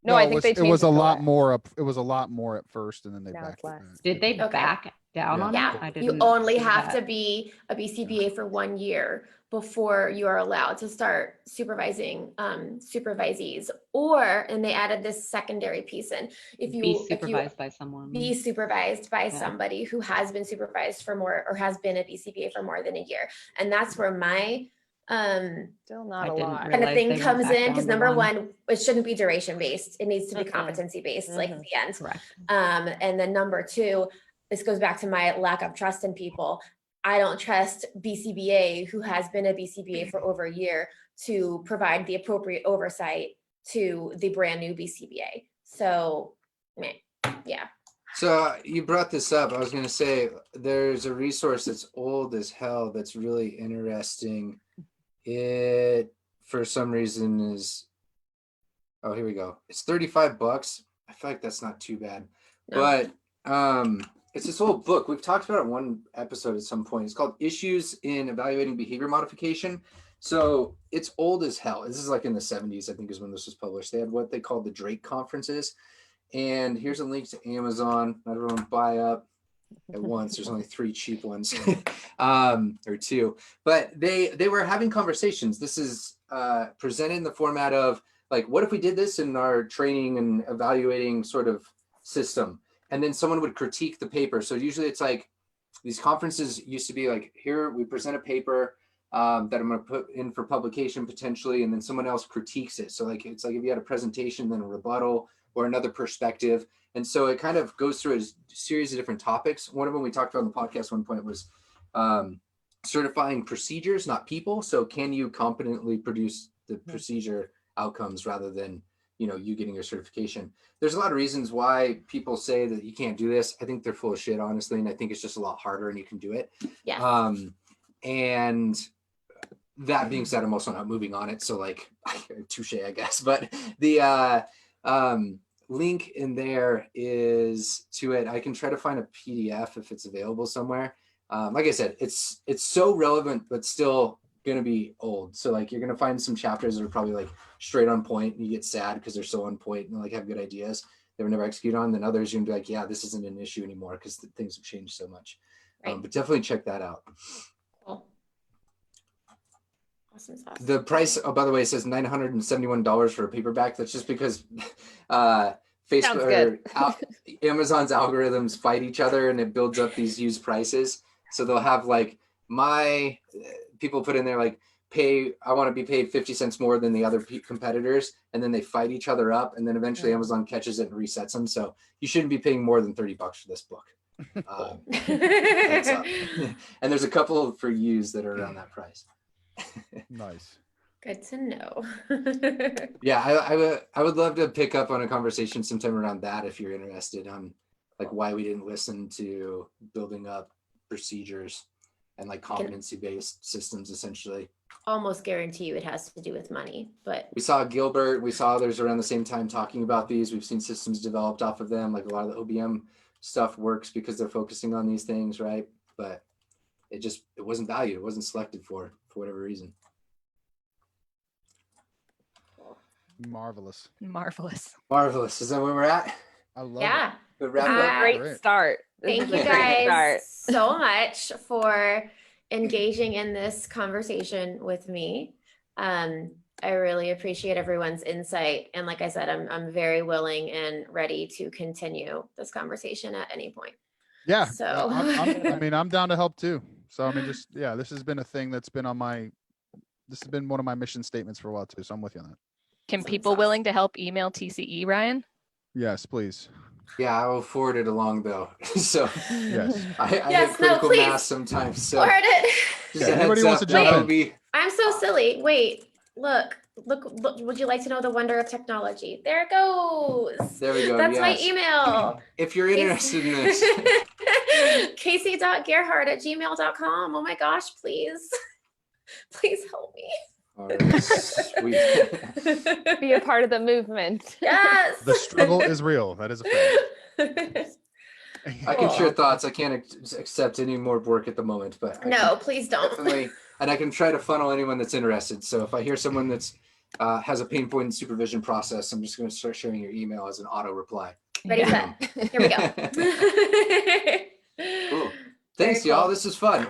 No, I it think was, they it changed was a to lot less. more up. It was a lot more at first, and then they Now it's backed it less. back. Did they Okay. back down Yeah. on Yeah, it? I you didn't only see have to that. be a BCBA for 1 year before you are allowed to start supervising supervisees. And they added this secondary piece in. If be you supervised by someone. be supervised by Yeah. somebody who has been supervised for more or has been a BCBA for more than a year. And that's where my Still not I a didn't lot. kind of realize thing they went comes back in down because to number 1. one, it shouldn't be duration based. It needs to be Mm-mm. competency based, like at Mhm. the end. Correct. And then number two, this goes back to my lack of trust in people. I don't trust BCBA who has been a BCBA for over a year to provide the appropriate oversight to the brand new BCBA. So, yeah. So you brought this up. I was going to say there's a resource that's old as hell that's really interesting. It, for some reason, is, oh, here we go. It's $35. I feel like that's not too bad. No. But it's this old book. We've talked about it in one episode at some point. It's called Issues in Evaluating Behavior Modification. So it's old as hell. This is like in the 70s, I think, is when this was published. They had what they called the Drake conferences. And here's a link to Amazon. Everyone buy up at once. There's only 3 cheap ones, or 2. But they were having conversations. This is presented in the format of like, what if we did this in our training and evaluating sort of system? And then someone would critique the paper. So usually it's like these conferences used to be like, here we present a paper that I'm going to put in for publication potentially, and then someone else critiques it. So like it's like if you had a presentation, then a rebuttal or another perspective. And so it kind of goes through a series of different topics. One of them we talked about on the podcast at one point was certifying procedures, not people. So can you competently produce the procedure outcomes rather than, you know, you getting your certification? There's a lot of reasons why people say that you can't do this. I think they're full of shit, honestly. And I think it's just a lot harder and you can do it. Yeah. And that being said, I'm also not moving on it. So like, touche, I guess. But the link in there is to it. I can try to find a PDF if it's available somewhere. Like I said, it's so relevant, but still going to be old. So like you're going to find some chapters that are probably like straight on point and you get sad because they're so on point and like have good ideas they were never executed on. Then others you're gonna be like, yeah, this isn't an issue anymore because things have changed so much. Right. But definitely check that out. Cool. Awesome sauce. The price, oh, by the way, it says $971 for a paperback. That's just because Sounds good. Amazon's algorithms fight each other and it builds up these used prices. So they'll have like people put in there like I want to be paid 50 cents more than the other competitors. And then they fight each other up. And then eventually Amazon catches it and resets them. So you shouldn't be paying more than $30 for this book. That's up. And there's a couple for used that are around that price. Nice. Good to know. Yeah, I would love to pick up on a conversation sometime around that if you're interested on like why we didn't listen to building up procedures and like competency-based systems essentially. Almost guarantee you it has to do with money, but We saw Gilbert, we saw others around the same time talking about these. We've seen systems developed off of them. Like a lot of the OBM stuff works because they're focusing on these things, right? But it wasn't valued. It wasn't selected for whatever reason. Marvelous. Marvelous. Marvelous. Is that where we're at? I love yeah. it. Good wrap Uh, up. Great Great. start. This Thank is you a great start. guys so much for engaging in this conversation with me. I really appreciate everyone's insight. And like I said, I'm very willing and ready to continue this conversation at any point. Yeah. So- I'm down to help too. So I mean, this has been a thing that's been this has been one of my mission statements for a while too. So I'm with you on that. Can Sounds people awesome. willing to help email TCE, Ryan? Yes, please. Yeah, I will forward it along though. So Yes. I Yes, hit no, critical please. mass sometimes. So Forward it. just a Anybody heads wants up, to jump that'll in. be I'm so silly. Wait, Look, would you like to know the wonder of technology? There it goes. There we go. That's my yes. email. If you're interested in this. Casey.gerhard@gmail.com. Oh my gosh, please. Please help me. All right, sweet. Be a part of the movement. Yes. The struggle is real. That is a fact. I can share thoughts. I can't accept any more work at the moment, but I No, can please don't. definitely, and I can try to funnel anyone that's interested. So if I hear someone that's has a pain point in supervision process, I'm just going to start sharing your email as an auto reply. Ready, set. Here we go. Cool. Thanks, Very y'all. cool. This is fun.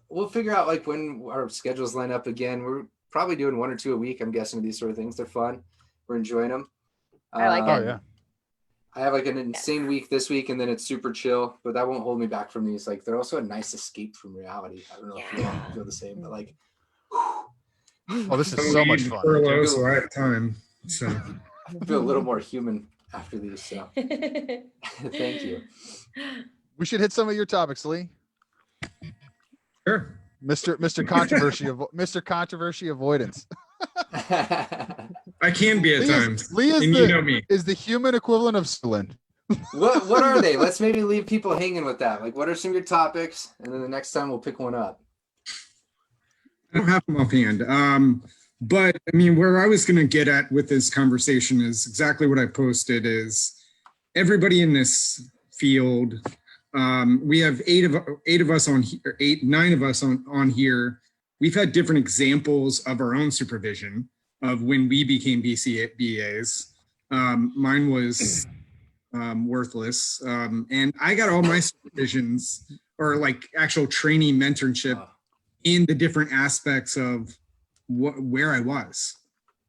We'll figure out like when our schedules line up again. We're probably doing 1 or 2 a week. I'm guessing these sort of things. They're fun. We're enjoying them. I like Oh yeah. I have like an insane week this week, and then it's super chill, but that won't hold me back from these. Like they're also a nice escape from reality. I don't know if you all feel the same, but like, Oh, this I'm is so much in fun. furlough, so I have time. So I feel a little more human after these. So thank you. We should hit some of your topics, Lee. sure. Mr. Controversy avoidance. I can be at Lee times. Lee And you know me. is the human equivalent of Sulin. What are they? Let's maybe leave people hanging with that. Like, what are some of your topics? And then the next time we'll pick one up. I don't have them offhand. But I mean, where I was going to get at with this conversation is exactly what I posted is everybody in this field. We have eight of us on here, 9 of us on here. We've had different examples of our own supervision of when we became BAs. Mine was worthless. And I got all my supervisions or like actual training mentorship in the different aspects of where I was.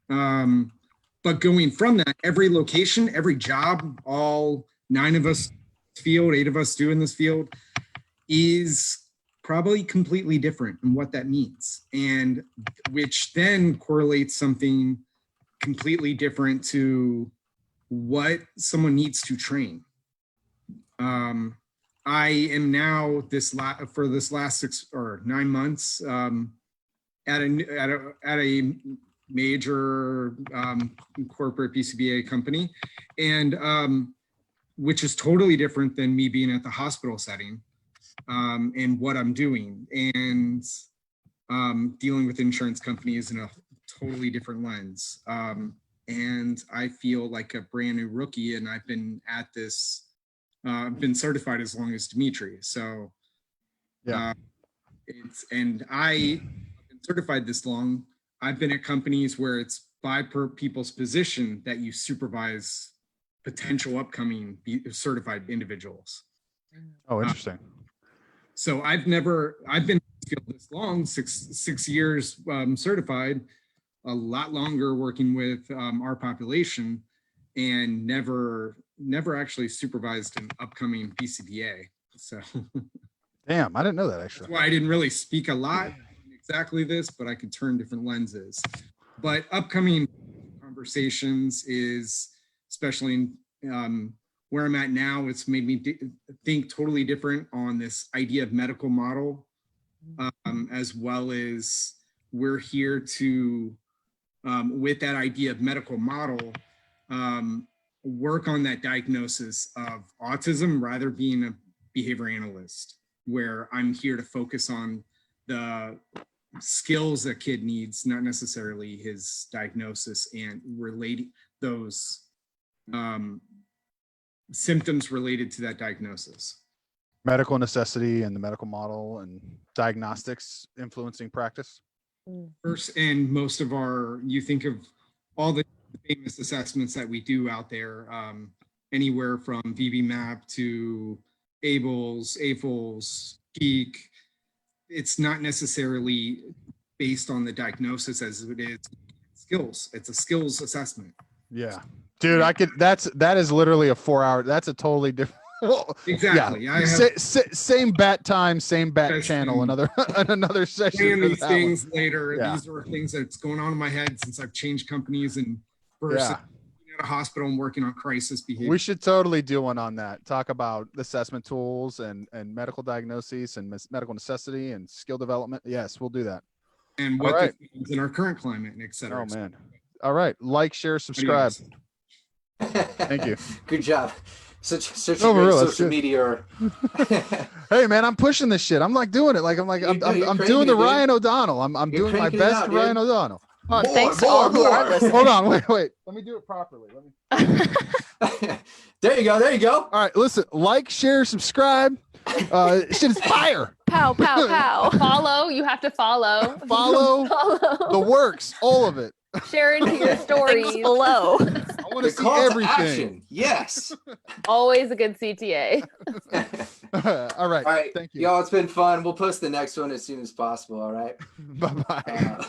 But going from that, every location, every job, all 9 of us field, 8 of us do in this field is probably completely different in what that means. And which then correlates something completely different to what someone needs to train. I am now for this last 6 or 9 months at a major corporate BCBA company, and which is totally different than me being at the hospital setting and what I'm doing, and dealing with insurance companies in a totally different lens. And I feel like a brand new rookie, and I've been at this. I've been certified as long as Dimitri. So Yeah. and I've been certified this long. I've been at companies where it's by per people's position that you supervise potential upcoming certified individuals. Oh, interesting. So I've been in this field this long, six years certified, a lot longer working with our population, and never actually supervised an upcoming BCBA. So Damn, I didn't know that that's actually. why I didn't really speak a lot on exactly this, but I could turn different lenses. But upcoming conversations is, especially in where I'm at now, it's made me think totally different on this idea of medical model, as well as we're here to, with that idea of medical model, work on that diagnosis of autism rather being a behavior analyst, where I'm here to focus on the skills a kid needs, not necessarily his diagnosis, and relating those symptoms related to that diagnosis. Medical necessity and the medical model and diagnostics influencing practice. First and most of you think of all the famous assessments that we do out there, anywhere from VB-MAP to ABLS, AFLS, GEEK. It's not necessarily based on the diagnosis as it is skills. It's a skills assessment. Yeah. Dude, that is literally a 4-hour. That's a totally different. Well, Exactly. Yeah. I have Same bat time, same bat Yes, channel. and Another session. playing for these that one. things later. Yeah. These are things that's going on in my head since I've changed companies and versus Yeah. being at a hospital and working on crisis behavior. We should totally do one on that. Talk about assessment tools and medical diagnoses and medical necessity and skill development. Yes, we'll do that. and All what right. this means in our current climate, and et cetera. Oh et cetera. man. All right. Like, share, subscribe. Adios. Thank you. Good job. Such No, a for great real, that's social good. media. Or Hey man, I'm pushing this shit. I'm like doing it. Like I'm You're I'm cranking doing the it, dude. Ryan O'Donnell. I'm You're doing my cranking it best out, dude. Ryan O'Donnell. Well, and More, thanks to more, all who are more. listening. Hold on, wait. Let me do it properly. There you go. There you go. All right, listen, like, share, subscribe. Shit is fire. Pow, pow, pow. Follow. You have to follow. Follow Follow. the works, all of it. Share into your Things stories. below. I want The to see call to everything. action. Yes. Always a good CTA. All right. All right, Thank you. y'all. It's been fun. We'll post the next one as soon as possible. All right. Bye bye. Uh,